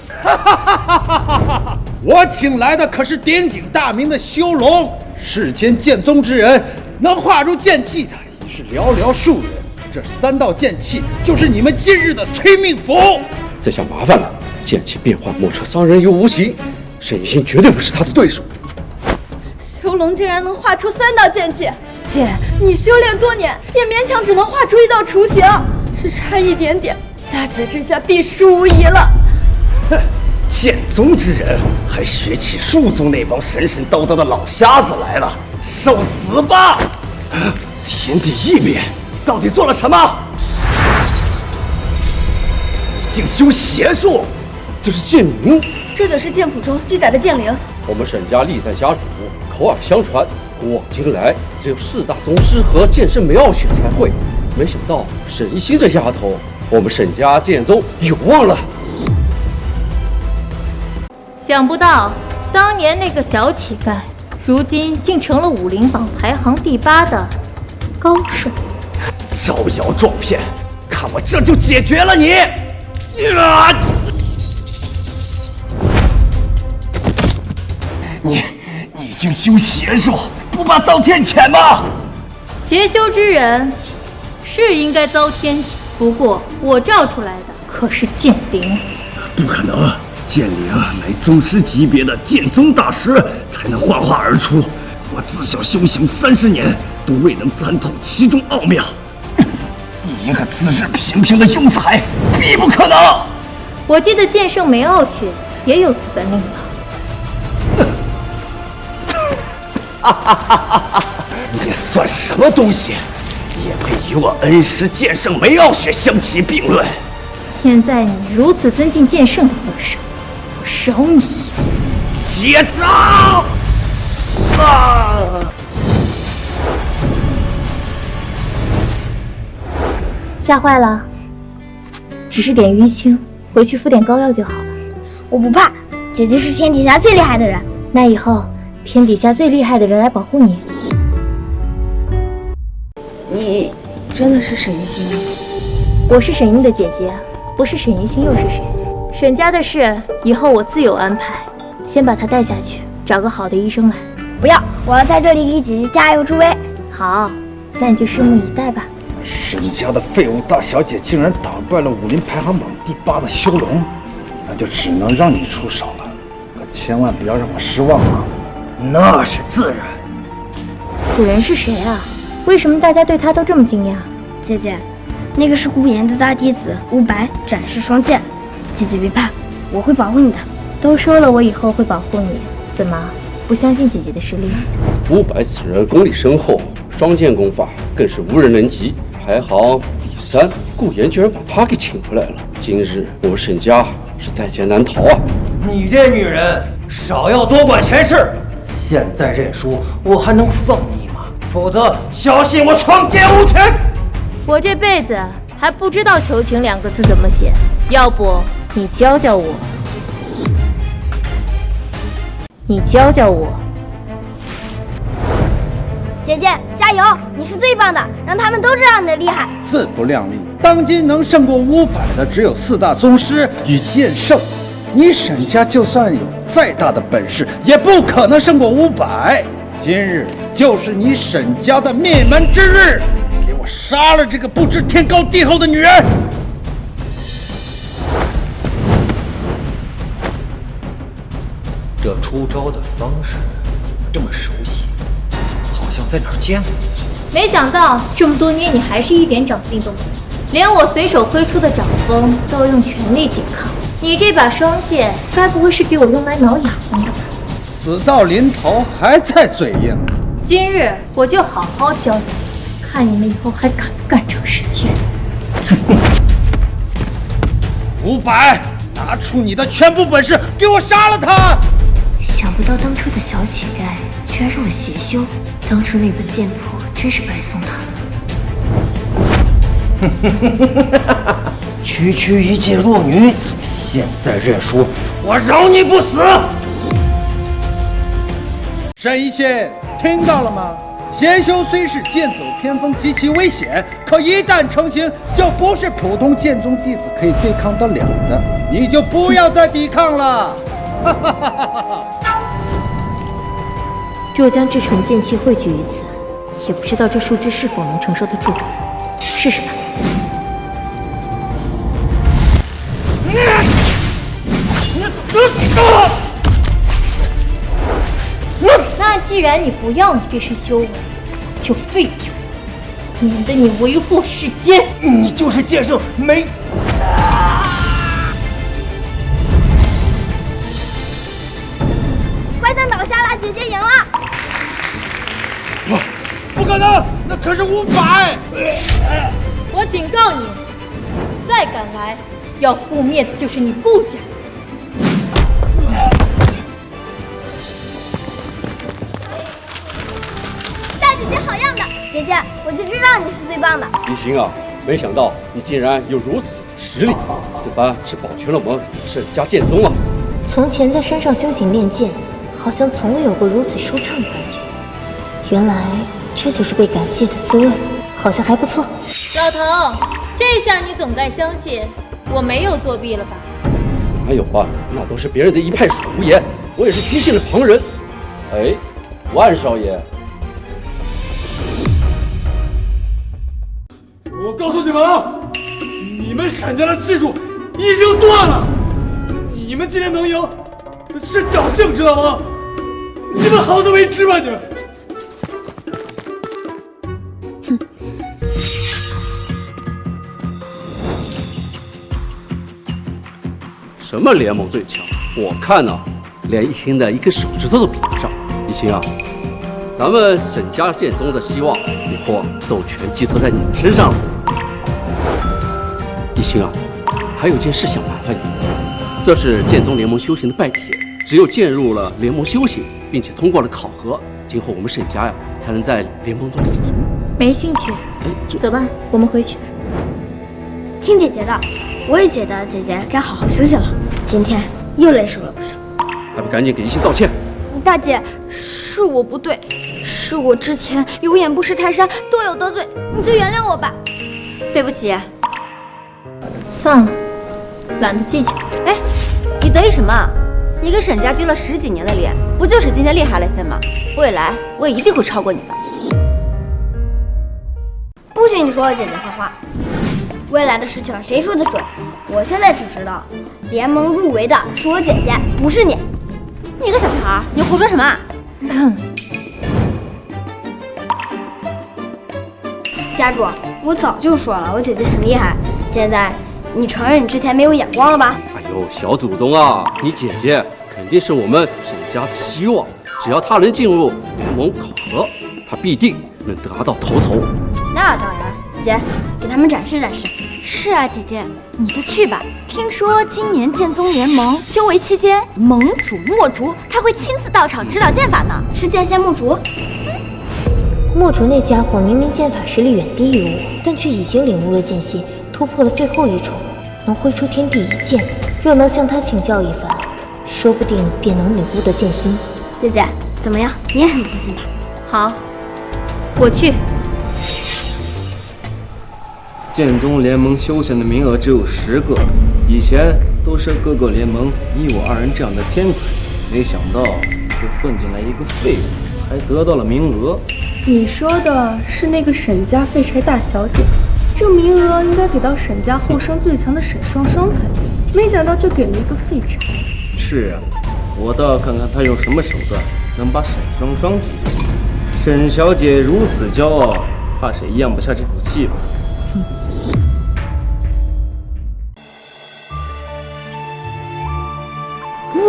我请来的可是鼎鼎大名的修龙，世间剑宗之人，能化入剑气的已是寥寥数人。这3道剑气就是你们今日的催命符。这下麻烦了，剑气变幻莫测，伤人又无形，沈一心绝对不是他的对手。修龙竟然能画出3道剑气，姐，你修炼多年，也勉强只能画出1道雏形，只差一点点，大姐这下必输无疑了。哼，剑宗之人还学起术宗那帮神神叨叨的老瞎子来了，受死吧！天地异变，到底做了什么？竟修邪术！这是剑灵，这就是剑谱中记载的剑灵。我们沈家历代家主口耳相传，古往今来只有4大宗师和剑圣梅傲雪才会，没想到沈一心这丫头，我们沈家剑宗有望了。想不到当年那个小乞丐，如今竟成了武林榜排行第8的高手。招摇撞骗，看我这就解决了你！你竟修邪术，不怕遭天谴吗？邪修之人是应该遭天谴，不过我召出来的可是剑灵。不可能，剑灵乃宗师级别的剑宗大师才能幻化而出，我自小修行30年，都未能参透其中奥妙。你一个资质平平的庸才，必不可能。我记得剑圣梅傲雪也有此本领吧？你算什么东西，也配与我恩师剑圣梅傲雪相提并论？现在你如此尊敬剑圣的份上，我饶你。接招！吓坏了？只是点淤青，回去敷点膏药就好了。我不怕，姐姐是天底下最厉害的人。那以后天底下最厉害的人来保护你。你真的是沈一心吗？我是沈英的姐姐，不是沈一心又是谁？沈家的事以后我自有安排，先把她带下去，找个好的医生来。不要，我要在这里给姐姐加油助威。好，那你就拭目以待吧。沈家的废物大小姐竟然打败了武林排行榜第8的修龙，那就只能让你出手了，可千万不要让我失望啊！那是自然。此人是谁啊？为什么大家对他都这么惊讶？姐姐，那个是顾炎的大弟子吴白，展示双剑。姐姐别怕，我会保护你的。都说了我以后会保护你，怎么不相信姐姐的实力？吴白此人功力深厚，双剑功法更是无人能及，排行第3。顾炎居然把他给请回来了，今日我们沈家是在劫难逃啊！你这女人少要多管闲事，现在认输，我还能放你吗？否则小心我闯劫无情！我这辈子还不知道求情2个字怎么写，要不你教教我？你教教我。姐姐加油，你是最棒的，让他们都知道你的厉害。自不量力，当今能胜过500的只有4大宗师与剑圣，你沈家就算有再大的本事，也不可能胜过500。今日就是你沈家的灭门之日，给我杀了这个不知天高地厚的女人！这出招的方式怎么这么熟悉？好像在哪儿见过。没想到这么多年你还是一点长进都没有，连我随手挥出的掌风都要用全力抵抗。你这把双剑，该不会是给我用来挠痒痒的吧？死到临头还在嘴硬。今日我就好好教教你，看你们以后还敢不敢成世界。伍佰，拿出你的全部本事，给我杀了他！想不到当初的小乞丐居然入了邪修，当初那本剑谱真是白送他了。区区一介弱女，现在认输，我饶你不死！沈一仙，听到了吗？邪修虽是剑走偏锋，极其危险，可一旦成型，就不是普通剑宗弟子可以对抗得了的。你就不要再抵抗了。若将至纯剑气汇聚于此，也不知道这树枝是否能承受得住。试试吧。那既然你不要你这身修为，就废掉，免得你为祸世间。你就是剑圣没。坏蛋倒下了，姐姐赢了。不可能，那可是伍佰。我警告你，再敢来，要覆灭的就是你顾家。大姐姐好样的，姐姐，我就知道你是最棒的。一心啊，没想到你竟然有如此实力，此番是保全了我们沈家剑宗啊！从前在山上修行练剑，好像从未有过如此舒畅的感觉。原来这就是被感谢的滋味，好像还不错。老头，这下你总该相信我没有作弊了吧？哪有啊，那都是别人的一派胡言，我也是听信了旁人。哎，万少爷，我告诉你们啊，你们沈家的气数已经断了，你们今天能赢是侥幸，知道吗？你们好自为之吧，你们。什么联盟最强？我看呢，连一心的一根手指头都比不上。一心啊，咱们沈家剑宗的希望以后都全寄托在你身上了。一心啊，还有件事想麻烦你，这是剑宗联盟修行的拜帖，只有渐入了联盟修行，并且通过了考核，今后我们沈家呀才能在联盟中立足。没兴趣。走吧，我们回去。听姐姐的，我也觉得姐姐该好好休息了。今天又累受了不少，还不赶紧给一心道歉！大姐，是我不对，是我之前有眼不识泰山，多有得罪，你就原谅我吧。对不起。算了，懒得计较。哎，你得意什么？你跟沈家丢了10几年的脸，不就是今天厉害了些吗？未来我也一定会超过你的。不许你说我姐姐坏话。未来的事情谁说的准？我现在只知道，联盟入围的是我姐姐，不是你。你个小屁孩，你胡说什么？家主，我早就说了，我姐姐很厉害。现在你承认你之前没有眼光了吧？哎呦，小祖宗啊，你姐姐肯定是我们沈家的希望，只要她能进入联盟考核，她必定能达到头筹。那当然，姐，给他们展示展示。是啊，姐姐，你就去吧。听说今年剑宗联盟修为期间，盟主墨竹他会亲自到场指导剑法呢。是剑仙墨竹？墨竹那家伙明明剑法实力远低于我，但却已经领悟了剑心，突破了最后一重，能挥出天地一剑。若能向他请教一番，说不定便能领悟得剑心。姐姐，怎么样？你也很自信吧？好，我去。剑宗联盟休闲的名额只有10个，以前都是各个联盟你我2人这样的天才，没想到却混进来一个废物，还得到了名额。你说的是那个沈家废柴大小姐，这名额应该给到沈家后生最强的沈双双才对，没想到就给了一个废柴。是啊，我倒要看看他用什么手段能把沈双双击败。沈小姐如此骄傲，怕是咽不下这口气吧？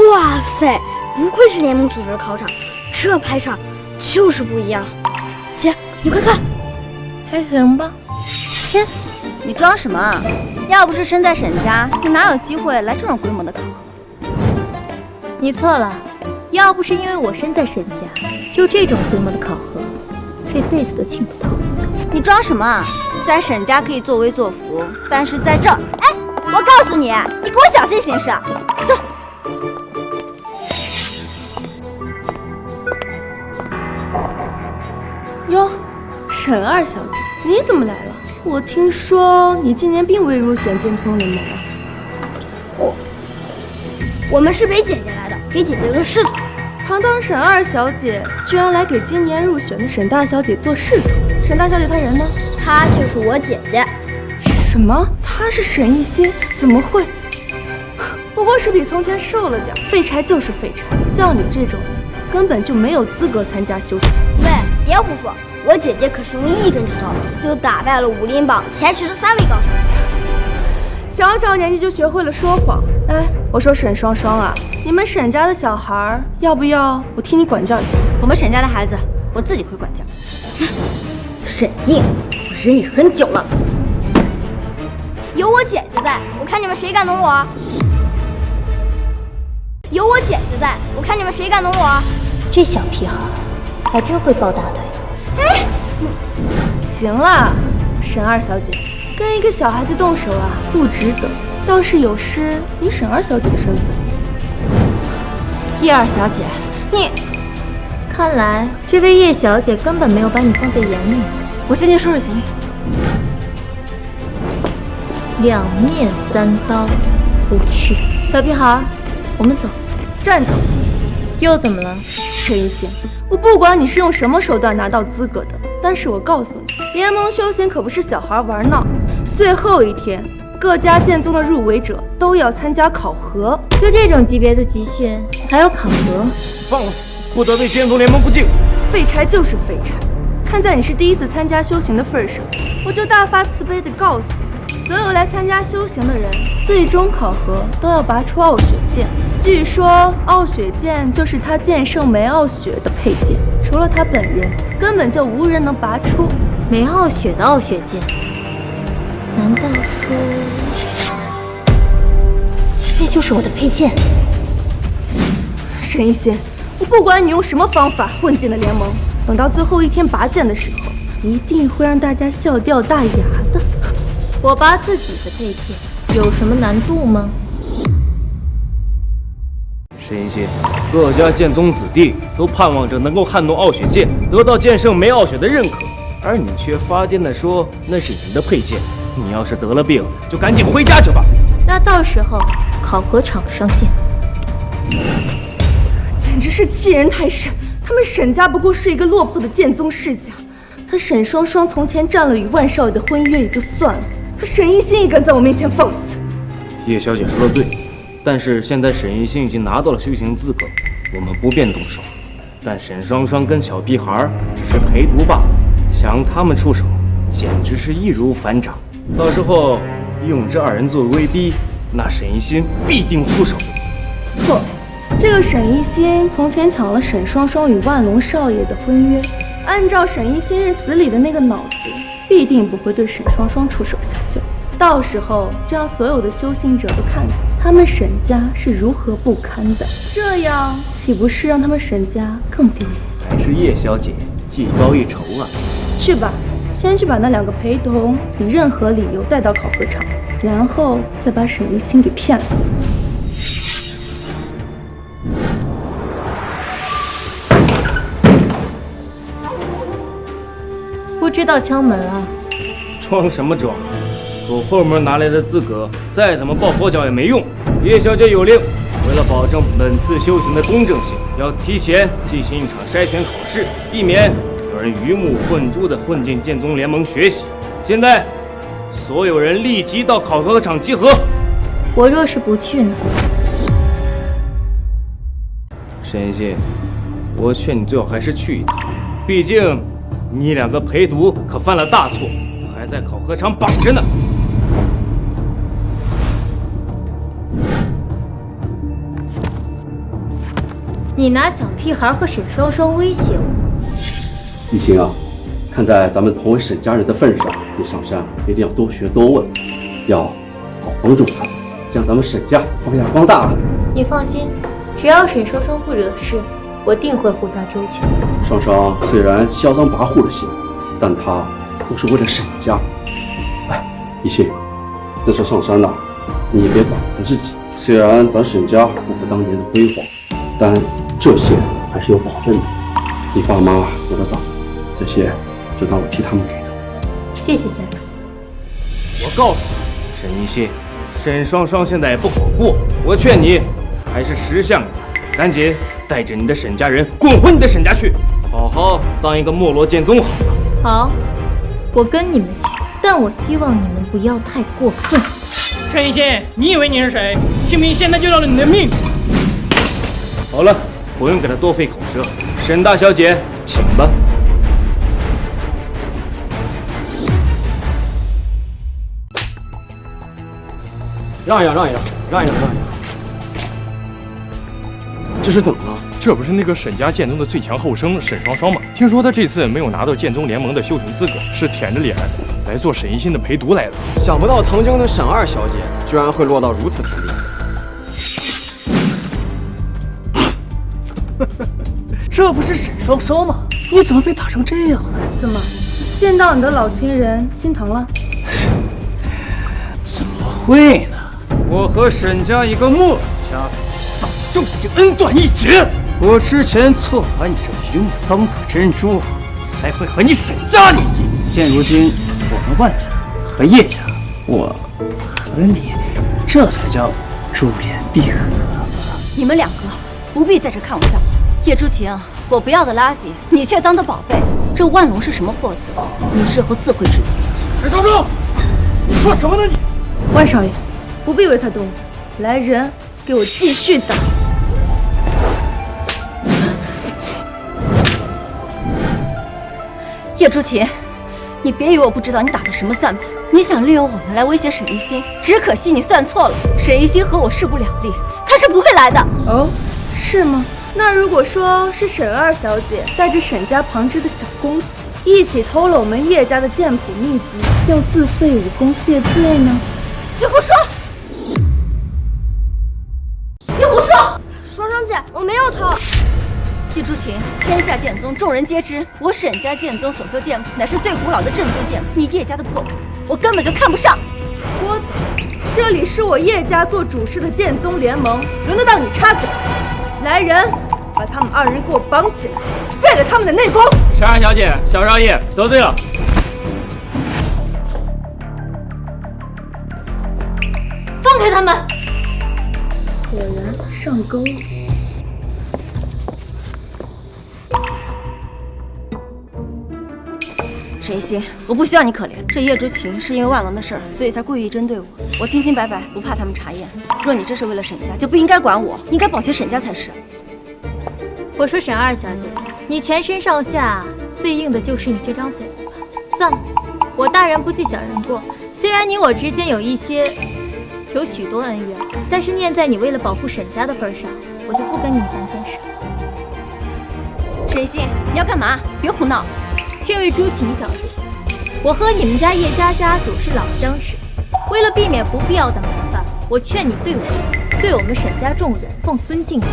哇塞，不愧是联盟组织的考场，这排场就是不一样。姐，你快看，还行吧。切，你装什么啊？要不是身在沈家，你哪有机会来这种规模的考核？你错了，要不是因为我身在沈家，就这种规模的考核，这辈子都请不到。你装什么啊？在沈家可以作威作福，但是在这儿，哎，我告诉你，你给我小心行事。走。哟，沈二小姐，你怎么来了？我听说你今年并未入选剑宗联盟啊。我们是陪姐姐来的，给姐姐做侍从。堂堂沈二小姐，居然来给今年入选的沈大小姐做侍从。沈大小姐她人呢？她就是我姐姐。什么？她是沈一心？怎么会？不过是比从前瘦了点，废柴就是废柴。像你这种人，根本就没有资格参加修行。喂，别胡说！我姐姐可是用一根指头就打败了武林榜前10的3位高手。小小年纪就学会了说谎。哎，我说沈双双啊，你们沈家的小孩要不要我替你管教一下？我们沈家的孩子，我自己会管教。沈印，我忍你很久了。有我姐姐在，我看你们谁敢动我。有我姐姐在，我看你们谁敢动我。这小屁孩还真会抱大腿。哎，行了，沈二小姐，跟一个小孩子动手啊，不值得。倒是有失你沈二小姐的身份。叶二小姐，你……看来这位叶小姐根本没有把你放在眼里。我先去收拾行李。两面三刀，无趣。小屁孩，我们走。站住！又怎么了？沈一心，我不管你是用什么手段拿到资格的，但是我告诉你，联盟修行可不是小孩玩闹。最后一天，各家剑宗的入围者都要参加考核。就这种级别的集训，还要考核？放肆！不得对剑宗联盟不敬。废柴就是废柴。看在你是第一次参加修行的份上，我就大发慈悲地告诉你，所有来参加修行的人，最终考核都要拔出傲雪剑。据说傲雪剑就是他剑圣梅傲雪的佩剑，除了他本人，根本就无人能拔出。梅傲雪的傲雪剑？难道说那就是我的佩剑？沈一心，我不管你用什么方法混进了联盟，等到最后一天拔剑的时候，一定会让大家笑掉大牙的。我拔自己的佩剑有什么难度吗？沈一心，各家剑宗子弟都盼望着能够撼动傲雪剑，得到剑圣梅傲雪的认可，而你却发癫地说那是你的佩剑。你要是得了病，就赶紧回家去吧。那到时候考核场上见。简直是欺人太甚！他们沈家不过是一个落魄的剑宗世家，他沈双双从前占了与万少爷的婚约也就算了，他沈一心也敢在我面前放肆。叶小姐说的对，但是现在沈一心已经拿到了修行资格，我们不便动手。但沈双双跟小屁孩只是陪读罢了，想让他们出手，简直是易如反掌。到时候用这2人作为威逼，那沈一心必定出手。错，这个沈一心从前抢了沈双双与万龙少爷的婚约，按照沈一心认死理的那个脑子，必定不会对沈双双出手相救。到时候就让所有的修行者都看看他们沈家是如何不堪的，这样岂不是让他们沈家更丢脸？还是叶小姐技高一筹啊！去吧，先去把那2个陪同以任何理由带到考核场，然后再把沈一心给骗了。不知道敲门啊？装什么装？走后门拿来的资格，再怎么抱佛脚也没用。叶小姐有令，为了保证本次修行的公正性，要提前进行一场筛选考试，避免有人鱼目混珠地混进剑宗联盟学习。现在，所有人立即到考核场集合。我若是不去呢？沈一心，我劝你最好还是去一趟。毕竟你2个陪读可犯了大错，还在考核场绑着呢。你拿小屁孩和沈双双威胁我？雨欣啊，看在咱们同为沈家人的份上，你上山一定要多学多问，要好帮助他，将咱们沈家发扬光大。你放心，只要沈双双不惹事，我定会护她周全。双双虽然嚣张跋扈的些，但她都是为了沈家。哎，一心，这次上山呐，你也别管着自己。虽然咱沈家不复当年的辉煌，但这些还是有保证的。你爸妈有了早，这些就当我替他们给的。谢谢家主。我告诉你，沈一心，沈双双现在也不好过，我劝你还是识相点，赶紧带着你的沈家人滚回你的沈家去，好好当一个没落剑宗好了。好，我跟你们去，但我希望你们不要太过分。陈一心，你以为你是谁？信不信现在就要了你的命？好了，不用给他多费口舌。沈大小姐，请吧。让一让，让一让，让一让，让一让。这是怎么了？这不是那个沈家剑宗的最强后生沈双双吗？听说他这次没有拿到剑宗联盟的修行资格，是舔着脸来做沈一心的陪读来的。想不到曾经的沈二小姐居然会落到如此田地。这不是沈双双吗？你怎么被打成这样呢？怎么，见到你的老情人心疼了？怎么会呢？我和沈家一个墨家族早就已经恩断义绝。我之前错把你这榆木当做珍珠，才会和你沈家联姻。现如今我们万家和叶家，我和你，这才叫珠联璧合吧。你们2个不必在这看我笑话。叶朱晴，我不要的垃圾，你却当的宝贝。这万龙是什么货色，你日后自会知道。沈双双，你说什么呢你？万少爷，不必为他动怒，来人，给我继续打。叶朱晴，你别以为我不知道你打的什么算盘。你想利用我们来威胁沈一心，只可惜你算错了。沈一心和我势不两立，他是不会来的。哦，是吗？那如果说是沈二小姐带着沈家旁支的小公子一起偷了我们叶家的剑谱秘籍，要自废武功谢罪呢？你胡说！你胡说！双双姐，我没有偷。叶朱晴，天下剑宗众人皆知，我沈家剑宗所修剑谱乃是最古老的正宗剑谱，你叶家的破谱子，我根本就看不上。郭子，这里是我叶家做主事的剑宗联盟，轮得到你插嘴？来人，把他们2人给我绑起来，废了他们的内功。沈二小姐，小少爷得罪了。放开他们！果然上钩了。沈一心，我不需要你可怜。这叶朱晴是因为万龙的事儿，所以才故意针对我。我清清白白，不怕他们查验。若你真是为了沈家，就不应该管我，应该保全沈家才是。我说沈二小姐，你全身上下最硬的就是你这张嘴了吧？算了，我大人不计小人过。虽然你我之间有许多恩怨，但是念在你为了保护沈家的份上，我就不跟你一般见识。沈一心，你要干嘛？别胡闹！这位朱晴小姐，我和你们家叶家家主是老相识，为了避免不必要的麻烦，我劝你对我们沈家众人奉尊敬些。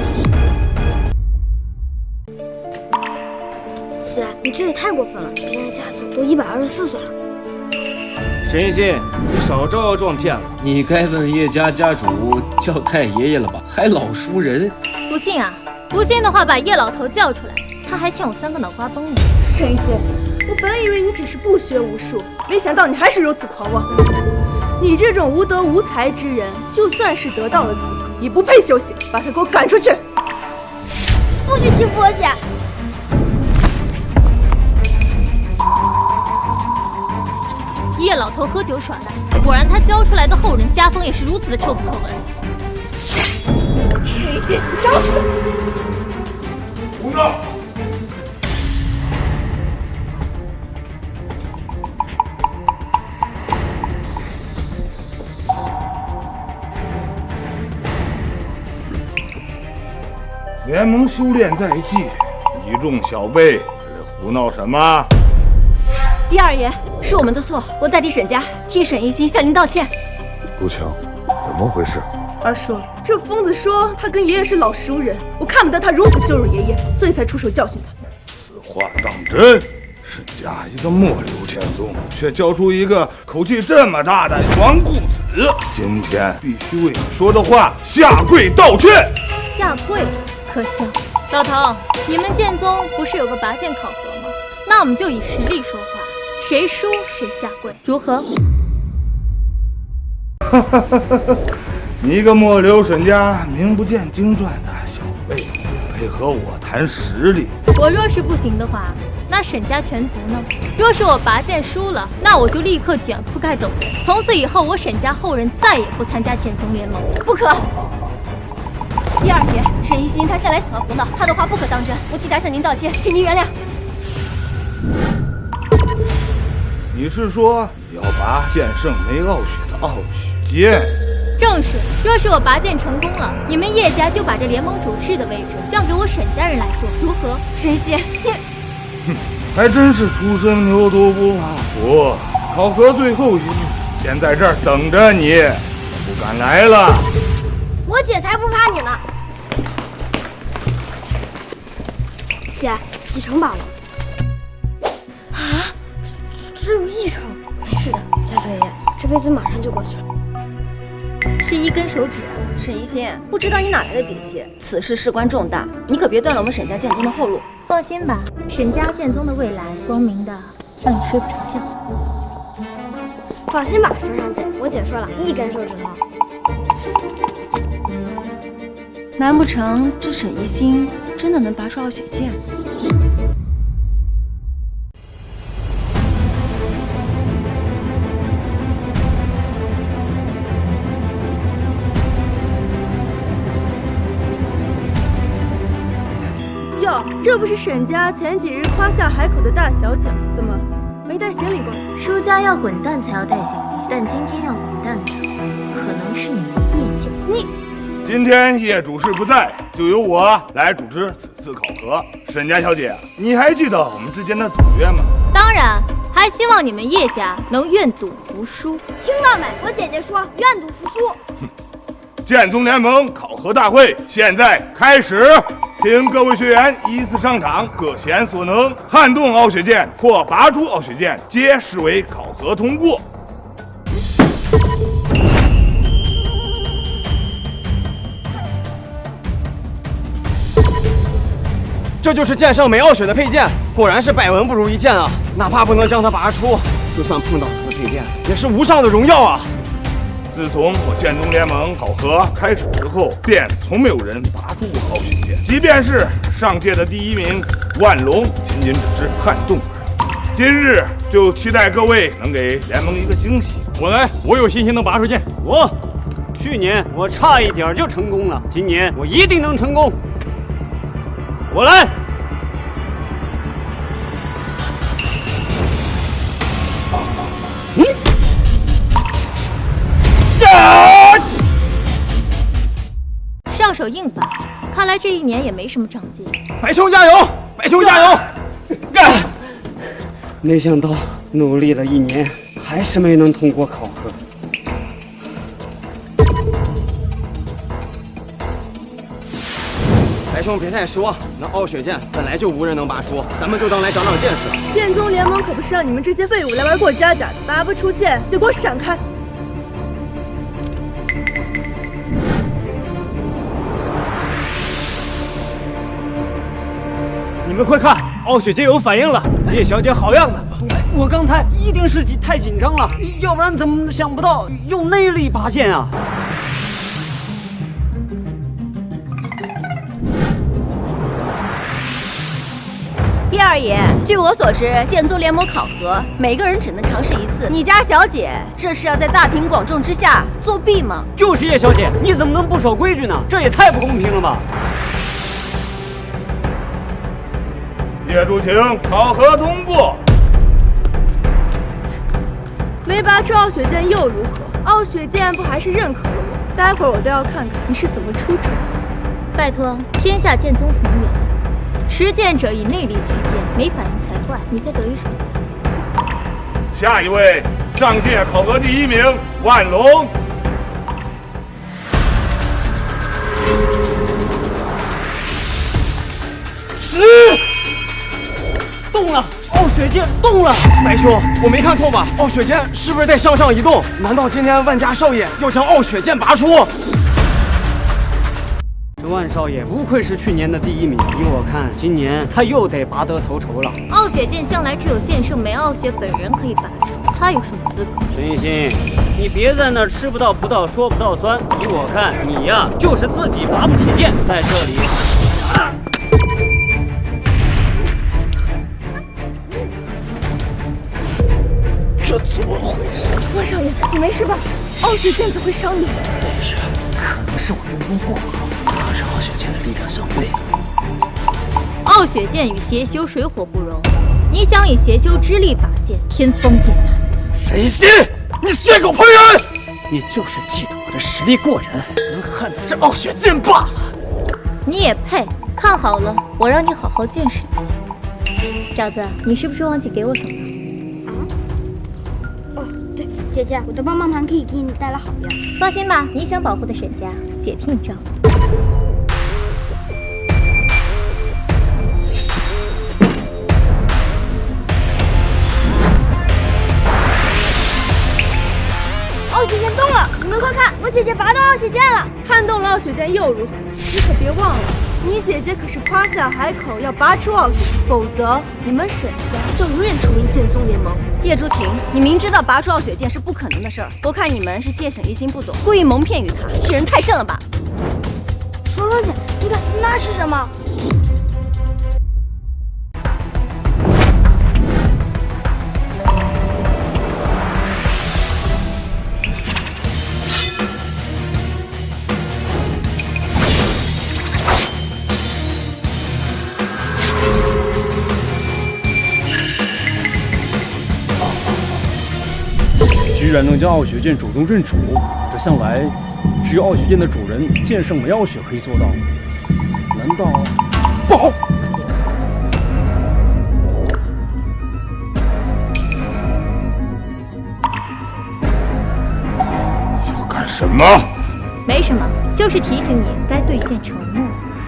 姐，你这也太过分了！人家家主都124岁了。沈一心，你少招摇撞骗了。你该问叶家家主叫太爷爷了吧？还老熟人。不信啊？不信的话，把叶老头叫出来，他还欠我3个脑瓜崩呢。沈一心，我本以为你只是不学无术，没想到你还是如此狂妄。你这种无德无才之人，就算是得到了资格，也不配修行。把他给我赶出去！不许欺负我姐！叶老头喝酒耍赖，果然他教出来的后人家风也是如此的臭不可闻。沈一心，你找死！胡闹！联盟修炼在即，一众小辈胡闹什么？叶二爷，是我们的错，我代替沈家替沈一心向您道歉。陆强，怎么回事？二叔，这疯子说他跟爷爷是老熟人，我看不得他如此羞辱爷爷，所以才出手教训他。此话当真？沈家一个末流剑宗，却教出一个口气这么大的纨绔子，今天必须为你说的话下跪道歉。下跪？可笑！老头，你们剑宗不是有个拔剑考核吗？那我们就以实力说话，谁输谁下跪，如何？你一个末流沈家名不见经传的小辈，配合我谈实力。我若是不行的话，那沈家全族呢？若是我拔剑输了，那我就立刻卷铺盖走人。从此以后，我沈家后人再也不参加剑宗联盟。不可！叶二爷，沈一心他向来喜欢胡闹，他的话不可当真。我替他向您道歉，请您原谅。你是说你要拔剑圣梅傲雪的傲雪剑？正是。若是我拔剑成功了，你们叶家就把这联盟主事的位置让给我沈家人来做，如何？沈一心，你……哼，还真是初生牛犊不怕虎。考核最后一幕，先在这儿等着你，不敢来了。我姐才不怕你呢。姐，几成把握？啊，只有1成。没事的，小雪爷，这辈子马上就过去了。是1根手指。沈一心，不知道你哪来的底气？此事事关重大，你可别断了我们沈家剑宗的后路。放心吧，沈家剑宗的未来光明的让你睡不着觉。放心吧，张上姐，我姐说了，1根手指头。难不成这沈一心真的能拔出傲雪剑？哟，这不是沈家前几日夸下海口的大小奖，怎么没带行李过来？输家要滚蛋才要带行李，但今天要滚蛋的可能是你们叶家。你。今天叶主事不在，就由我来主持此次考核。沈家小姐，你还记得我们之间的赌约吗？当然，还希望你们叶家能愿赌服输。听到没？我姐姐说愿赌服输。剑宗联盟考核大会现在开始，请各位学员依次上场，各显所能，撼动傲雪剑或拔出傲雪剑，皆视为考核通过。这就是剑圣梅傲雪的佩剑，果然是百闻不如一见啊！哪怕不能将它拔出，就算碰到它的佩剑，也是无上的荣耀啊！自从我剑宗联盟考核开始之后，便从没有人拔出过傲雪剑，即便是上届的第1名万龙，仅仅只是撼动而已。今日就期待各位能给联盟一个惊喜。我来，我有信心能拔出剑。去年我差一点就成功了，今年我一定能成功。我来。上手硬吧，看来这1年也没什么长进。白兄加油！白兄加油！干！没想到努力了1年，还是没能通过考核。白兄别太失望，那傲雪剑本来就无人能拔出，咱们就当来长长见识了。剑宗联盟可不是让你们这些废物来玩过家家的，拔不出剑就给我闪开！你们快看，傲雪剑有反应了，叶小姐好样的！我刚才一定是太紧张了，要不然怎么想不到用内力拔剑啊？叶二爷，据我所知，剑宗联盟考核每个人只能尝试1次。你家小姐这是要在大庭广众之下作弊吗？就是叶小姐，你怎么能不守规矩呢？这也太不公平了吧！叶主，请考核通过。没拔出傲雪剑又如何？傲雪剑不还是认可了我？待会儿我都要看看你是怎么出丑的。拜托，天下剑宗挺远的，持剑者以内力取剑，没反应才怪。你在得意什么？下一位，上届考核第1名万龙。动了！傲雪剑动了！白兄，我没看错吧？傲雪剑是不是在向上移动？难道今天万家少爷要将傲雪剑拔出？这万少爷不愧是去年的第1名，依我看，今年他又得拔得头筹了。傲雪剑向来只有剑圣梅傲雪本人可以拔出，他有什么资格？陈一心，你别在那儿吃不到葡萄说不到酸。依我看，你呀就是自己拔不起剑，在这里。这怎么回事？万少爷，你没事吧？傲雪剑怎会伤你？没事，可能是我用功不好，它是傲雪剑的力量相悖。傲雪剑与邪修水火不容，你想以邪修之力拔剑，天方夜谭。谁信？你血口喷人！你就是嫉妒我的实力过人，能撼动这傲雪剑罢了。你也配？看好了，我让你好好见识一下。小子，你是不是忘记给我什么？姐姐，我的棒棒糖可以给你带来好运。放心吧，你想保护的沈家，姐替你照顾。傲雪剑动了，你们快看，我姐姐拔到傲雪剑了！撼动了傲雪剑又如何？你可别忘了，你姐姐可是夸下海口要拔出傲雪剑，否则你们沈家就永远除名剑宗联盟。叶朱晴，你明知道拔出傲雪剑是不可能的事儿，我看你们是借沈一心不懂，故意蒙骗于他，欺人太甚了吧？双双姐，你看那是什么？居然能将傲雪剑主动认主，这向来只有傲雪剑的主人剑圣梅傲雪可以做到。难道不好？要干什么？没什么，就是提醒你该兑现承诺。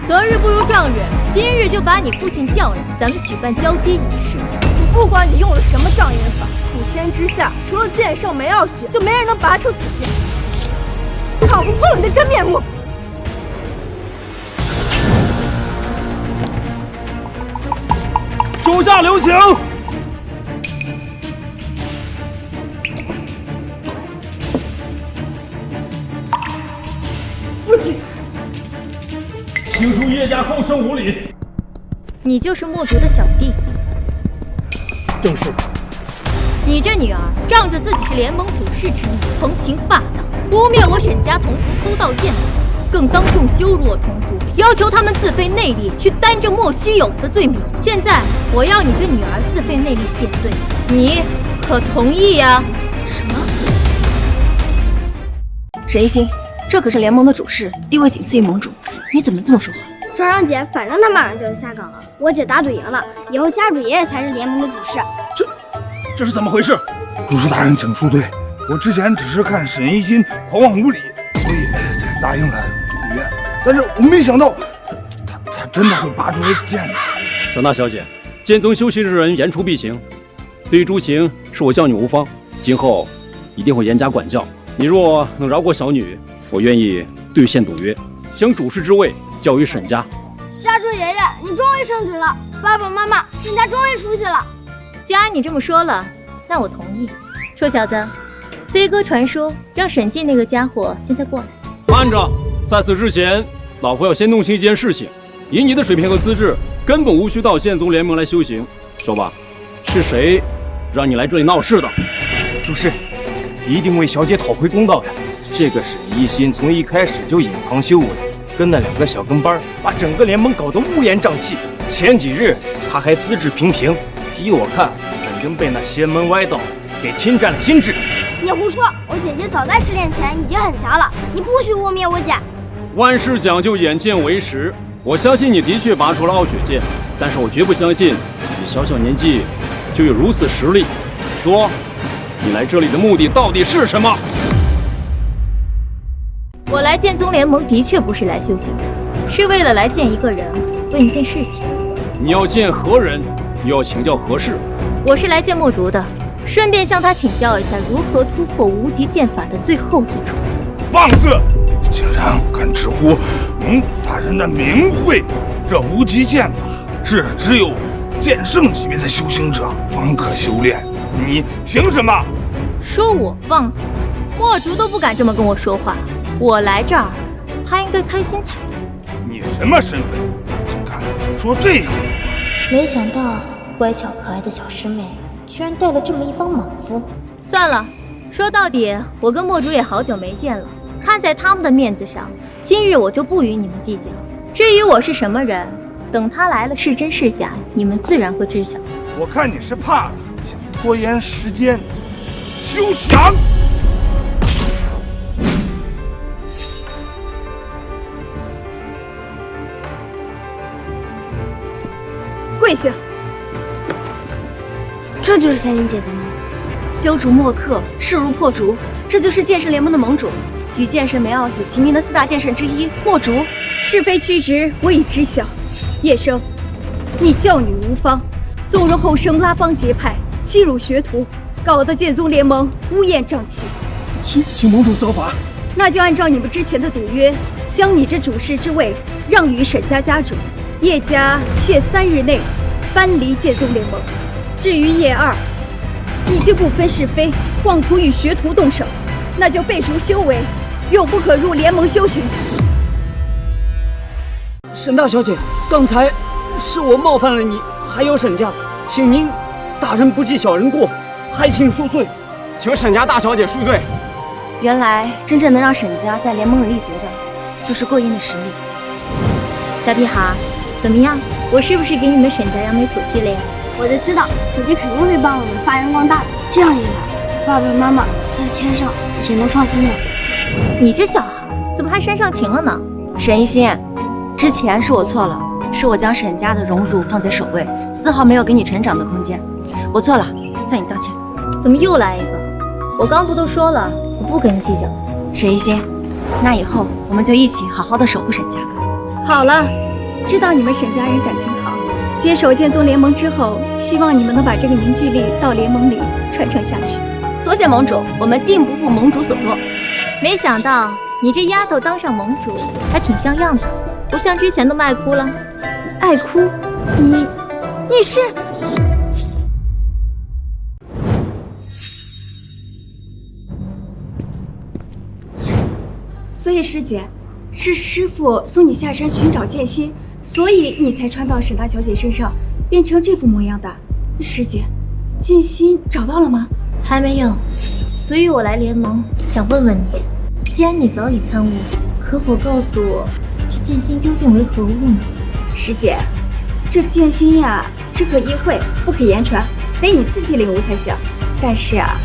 择日不如撞日，今日就把你父亲叫来，咱们举办交接仪式。不管你用了什么障眼法，普天之下除了剑圣梅傲雪，就没人能拔出此剑。搞不破了你的真面目！手下留情。父亲，请恕叶家后生无礼。你就是墨竹的小弟。正是。你这女儿仗着自己是联盟主事之女，横行霸道，污蔑我沈家同族偷盗剑谱，更当众羞辱我同族，要求他们自费内力去担这莫须有的罪名。现在我要你这女儿自费内力谢罪，你可同意呀？什么？沈一心，这可是联盟的主事，地位仅次于盟主，你怎么这么说话？双双姐，反正她马上就要下岗了，我姐打赌赢了，以后家主爷爷才是联盟的主事。这是怎么回事？主事大人，请恕罪。我之前只是看沈一心狂妄无礼，所以才答应了赌约。但是我没想到，他真的会拔出来剑的。沈大小姐，剑宗修行之人言出必行。对于朱晴，是我教女无方，今后一定会严加管教。你若能饶过小女，我愿意兑现赌约，将主事之位交于沈家。家主爷爷，你终于升职了，爸爸妈妈，沈家终于出息了。既然你这么说了，那我同意。臭小子，飞鸽传书，让沈进那个家伙现在过来。慢着，在此之前，老婆要先弄清一件事情：以你的水平和资质，根本无需到剑宗联盟来修行。说吧，是谁让你来这里闹事的？主事，一定为小姐讨回公道的。这个沈一心从一开始就隐藏修为，跟那2个小跟班，把整个联盟搞得乌烟瘴气。前几日他还资质平平，依我看，肯定被那邪门歪道给侵占了心智。你胡说！我姐姐早在10年前已经很强了，你不许污蔑我姐。万事讲究眼见为实。我相信你的确拔出了傲雪剑，但是我绝不相信你小小年纪就有如此实力。说，你来这里的目的到底是什么？我来剑宗联盟的确不是来修行的，是为了来见一个人，问一件事情。你要见何人？又要请教何事？我是来见墨竹的，顺便向他请教一下如何突破无极剑法的最后一重。放肆！竟然敢直呼蒙古大人的名讳！这无极剑法是只有剑圣级别的修行者方可修炼，你凭什么？说我放肆？墨竹都不敢这么跟我说话。我来这儿，他应该开心才对。你什么身份？竟敢说这样的话？没想到乖巧可爱的小师妹居然带了这么一帮莽夫。算了，说到底，我跟墨竹也好久没见了。看在他们的面子上，今日我就不与你们计较。至于我是什么人，等他来了是真是假，你们自然会知晓。我看你是怕了，想拖延时间，休想！跪下！这就是三星姐姐吗？修竹墨客，势如破竹，这就是剑圣联盟的盟主，与剑圣梅傲雪齐名的4大剑圣之一墨竹。是非曲直，我已知晓。叶生，你教女无方，纵容后生拉帮结派，欺辱学徒，搞得剑宗联盟乌烟瘴气。请盟主造法。那就按照你们之前的赌约，将你这主事之位让与沈家家主。叶家限3日内搬离剑宗联盟。至于叶二，已经不分是非，妄图与学徒动手，那就废除修为，永不可入联盟修行。沈大小姐，刚才是我冒犯了你，还有沈家，请您大人不计小人过，还请恕罪。请沈家大小姐恕罪。原来真正能让沈家在联盟里立足的，就是过硬的实力。小屁孩，怎么样？我是不是给你们沈家扬眉吐气了呀？我就知道姐姐肯定会帮我们发扬光大的，这样一来，爸爸妈妈在天上也能放心了。你这小孩怎么还山上情了呢？沈一心，之前是我错了，是我将沈家的荣辱放在首位，丝毫没有给你成长的空间，我错了，向你道歉。怎么又来一个？我刚不都说了，我不跟你计较。沈一心，那以后我们就一起好好的守护沈家。好了，知道你们沈家人感情好，接手剑宗联盟之后，希望你们能把这个凝聚力到联盟里传承下去。多谢盟主，我们定不负盟主所托。没想到你这丫头当上盟主还挺像样的，不像之前都爱哭了。爱哭？你是？所以师姐，是师父送你下山寻找剑心，所以你才穿到沈大小姐身上，变成这副模样的。师姐，剑心找到了吗？还没有，所以我来联盟想问问你，既然你早已参悟，可否告诉我这剑心究竟为何物呢？师姐，这剑心呀，只可意会，不可言传，得你自己领悟才行。但是啊，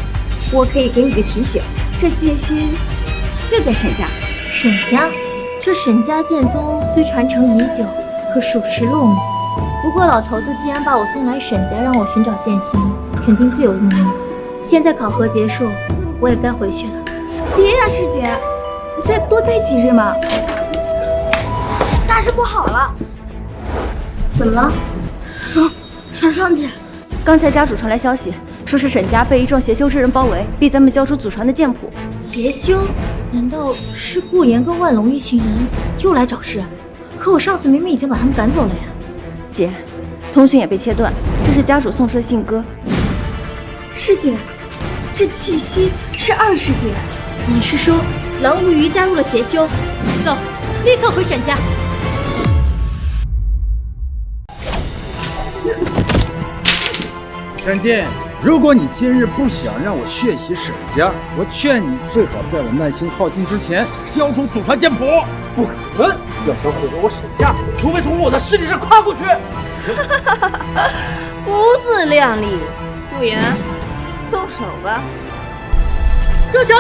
我可以给你个提醒，这剑心就在沈家。沈家？这沈家剑宗虽传承已久，可属实落寞。不过老头子既然把我送来沈家，让我寻找剑心，肯定自有用意。现在考核结束，我也该回去了。别呀，师姐，你再多待几日嘛。大事不好了！怎么了？双姐，刚才家主传来消息，说是沈家被一众邪修之人包围，逼咱们交出祖传的剑谱。邪修？难道是顾言跟万龙一行人又来找事？可我上次明明已经把他们赶走了呀。姐，通讯也被切断，这是家主送出的信鸽。师姐，这气息是2师姐。你是说狼无鱼加入了邪修？走，立刻回沈家。沈进，如果你今日不想让我血洗沈家，我劝你最好在我耐心耗尽之前交出祖传剑谱。不可能！要想毁了我沈家，除非从我的尸体上跨过去。不自量力，顾言，动手吧！住手！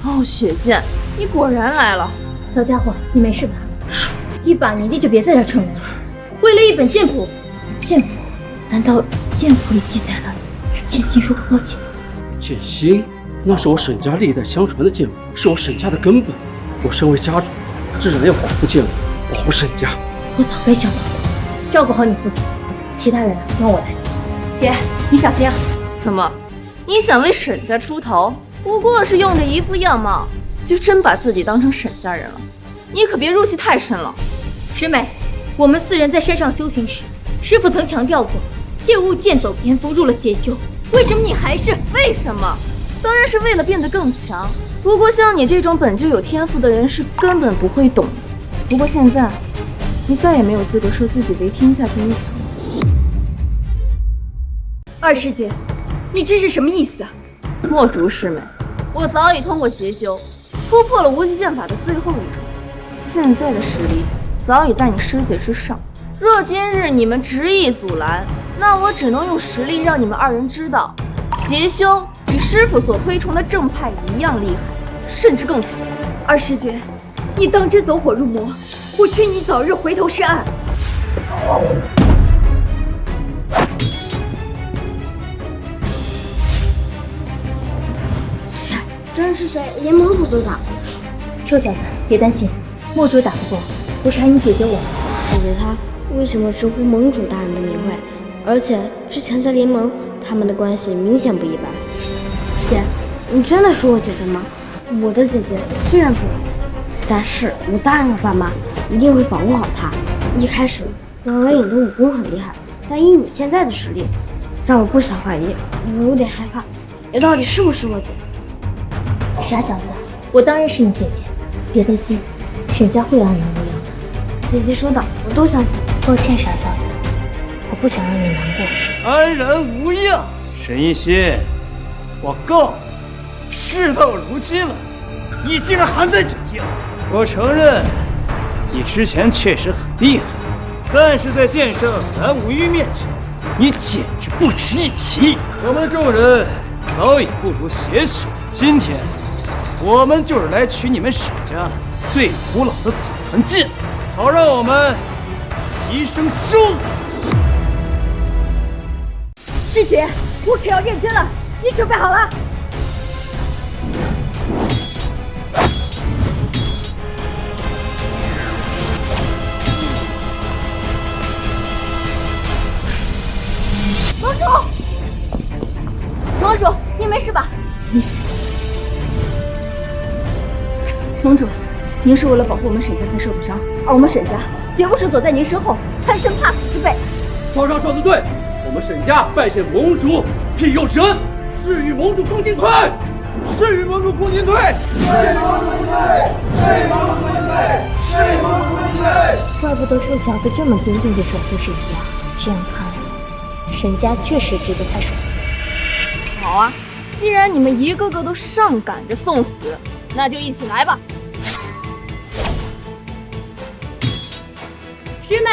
傲雪剑，你果然来了。老家伙，你没事吧？一把年纪就别在这逞能了。为了一本剑谱，难道剑谱里记载了剑心如何剑？剑心，那是我沈家历代相传的剑谱，是我沈家的根本。我身为家主，自然要保护剑谱，保护沈家。我早该想到了，照顾好你父亲，其他人让我来。姐，你小心啊！怎么，你想为沈家出头？不过是用这一副样貌，就真把自己当成沈家人了？你可别入戏太深了。师妹，我们4人在山上修行时，师傅曾强调过，切勿剑走偏锋，入了邪修。为什么你还是？为什么？当然是为了变得更强。不过像你这种本就有天赋的人是根本不会懂的。不过现在，你再也没有资格说自己为天下第一强了。二师姐，你这是什么意思啊？墨竹师妹，我早已通过邪修，突破了无极剑法的最后一重，现在的实力早已在你师姐之上。若今日你们执意阻拦，那我只能用实力让你们2人知道，邪修与师傅所推崇的正派一样厉害，甚至更强。二师姐，你当真走火入魔？我劝你早日回头是岸。真是谁？连盟主都打不过。臭小子，别担心，墨主打不过，不是还你姐姐我吗？姐姐她为什么直呼盟主大人的名讳？而且之前在联盟，他们的关系明显不一般。姐，你真的是我姐姐吗？我的姐姐虽然不容易，但是我答应了爸妈，一定会保护好她。一开始王文颖的武功很厉害，但以你现在的实力，让我不小怀疑，我有点害怕，你到底是不是我姐？傻小子，我当然是你姐姐，别担心，沈家会安然无恙的。姐姐说的，我都相信。抱歉，傻小子，我不想让你难过。安然无恙，沈一心，我告诉你，事到如今了，你竟然还在嘴硬。我承认，你之前确实很厉害，但是在剑圣蓝无虞面前，你简直不值一提。我们众人早已不如邪修，今天我们就是来取你们沈家最古老的祖传剑，好让我们提升修为。师姐，我可要认真了，你准备好了？盟主，盟主，你没事吧？没事。盟主，您是为了保护我们沈家才受的伤，而我们沈家绝不是躲在您身后贪生怕死之辈。双商说得对，我们沈家拜谢盟主庇佑之恩，誓与盟主共进退，誓与盟主共进退，誓与盟主共进退，誓与盟主共进退，誓与盟主共进退。怪不得臭小子这么坚定地守护沈家，这样看来，沈家确实值得他守护。好啊，既然你们一个个都上赶着送死，那就一起来吧。师妹，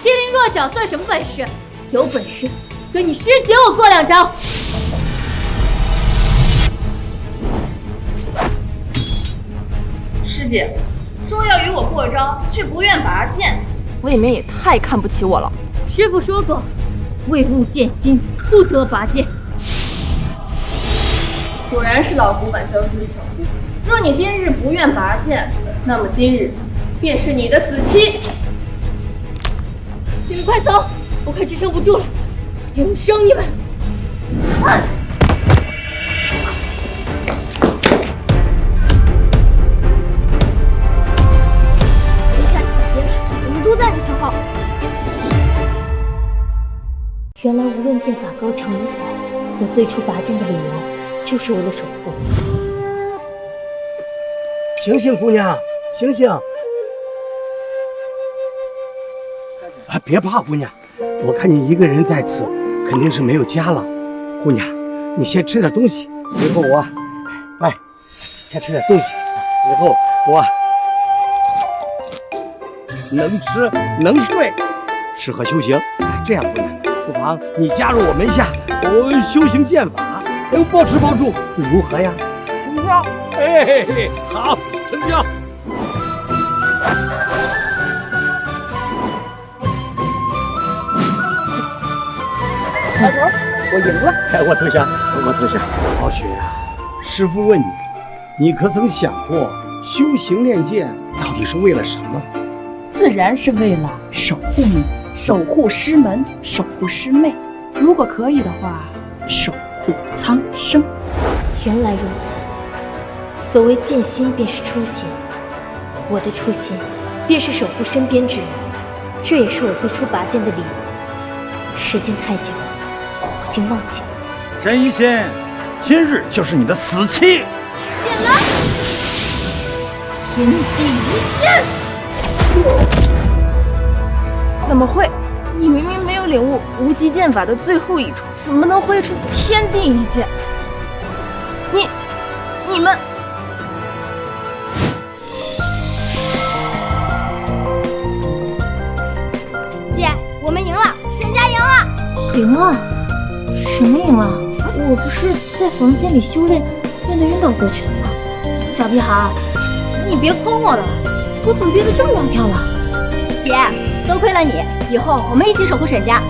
欺凌弱小算什么本事？有本事跟你师姐我过2招。师姐说要与我过招，却不愿拔剑，未免也太看不起我了。师傅说过，为物剑心，不得拔剑。果然是老古板教出的小徒。若你今日不愿拔剑，那么今日便是你的死期。你们快走，我快支撑不住了，小心我伤你们！别来，我们都在你身后。原来无论剑法高强与否，我最初拔剑的理由就是为了守护。醒醒，姑娘，醒醒！别怕，姑娘，我看你一个人在此，肯定是没有家了。姑娘，你先吃点东西，随后我，先吃点东西，随后我能吃能睡，适合修行。这样，姑娘，不妨你加入我门下，我修行剑法，保吃保住，如何呀？不要，嘿，好，成交。老头，我赢了！我投降，我投降。傲雪啊，师傅问你，你可曾想过修行练剑到底是为了什么？自然是为了守护你，守护师门，守护师妹。如果可以的话，守护苍生。原来如此，所谓剑心便是初心，我的初心便是守护身边之人，这也是我最初拔剑的理由。时间太久，我已经忘记了。沈一心，今日就是你的死期！剑来！天地一剑！怎么会？你明明没有领悟无极剑法的最后一重，怎么能挥出天地一剑？你们！姐，我们赢了，沈家赢了！赢了？什么赢了？我不是在房间里修炼，练得晕倒过去了吗？小屁孩，你别诓我了，我怎么变得这么拉票了？姐，多亏了你，以后我们一起守护沈家。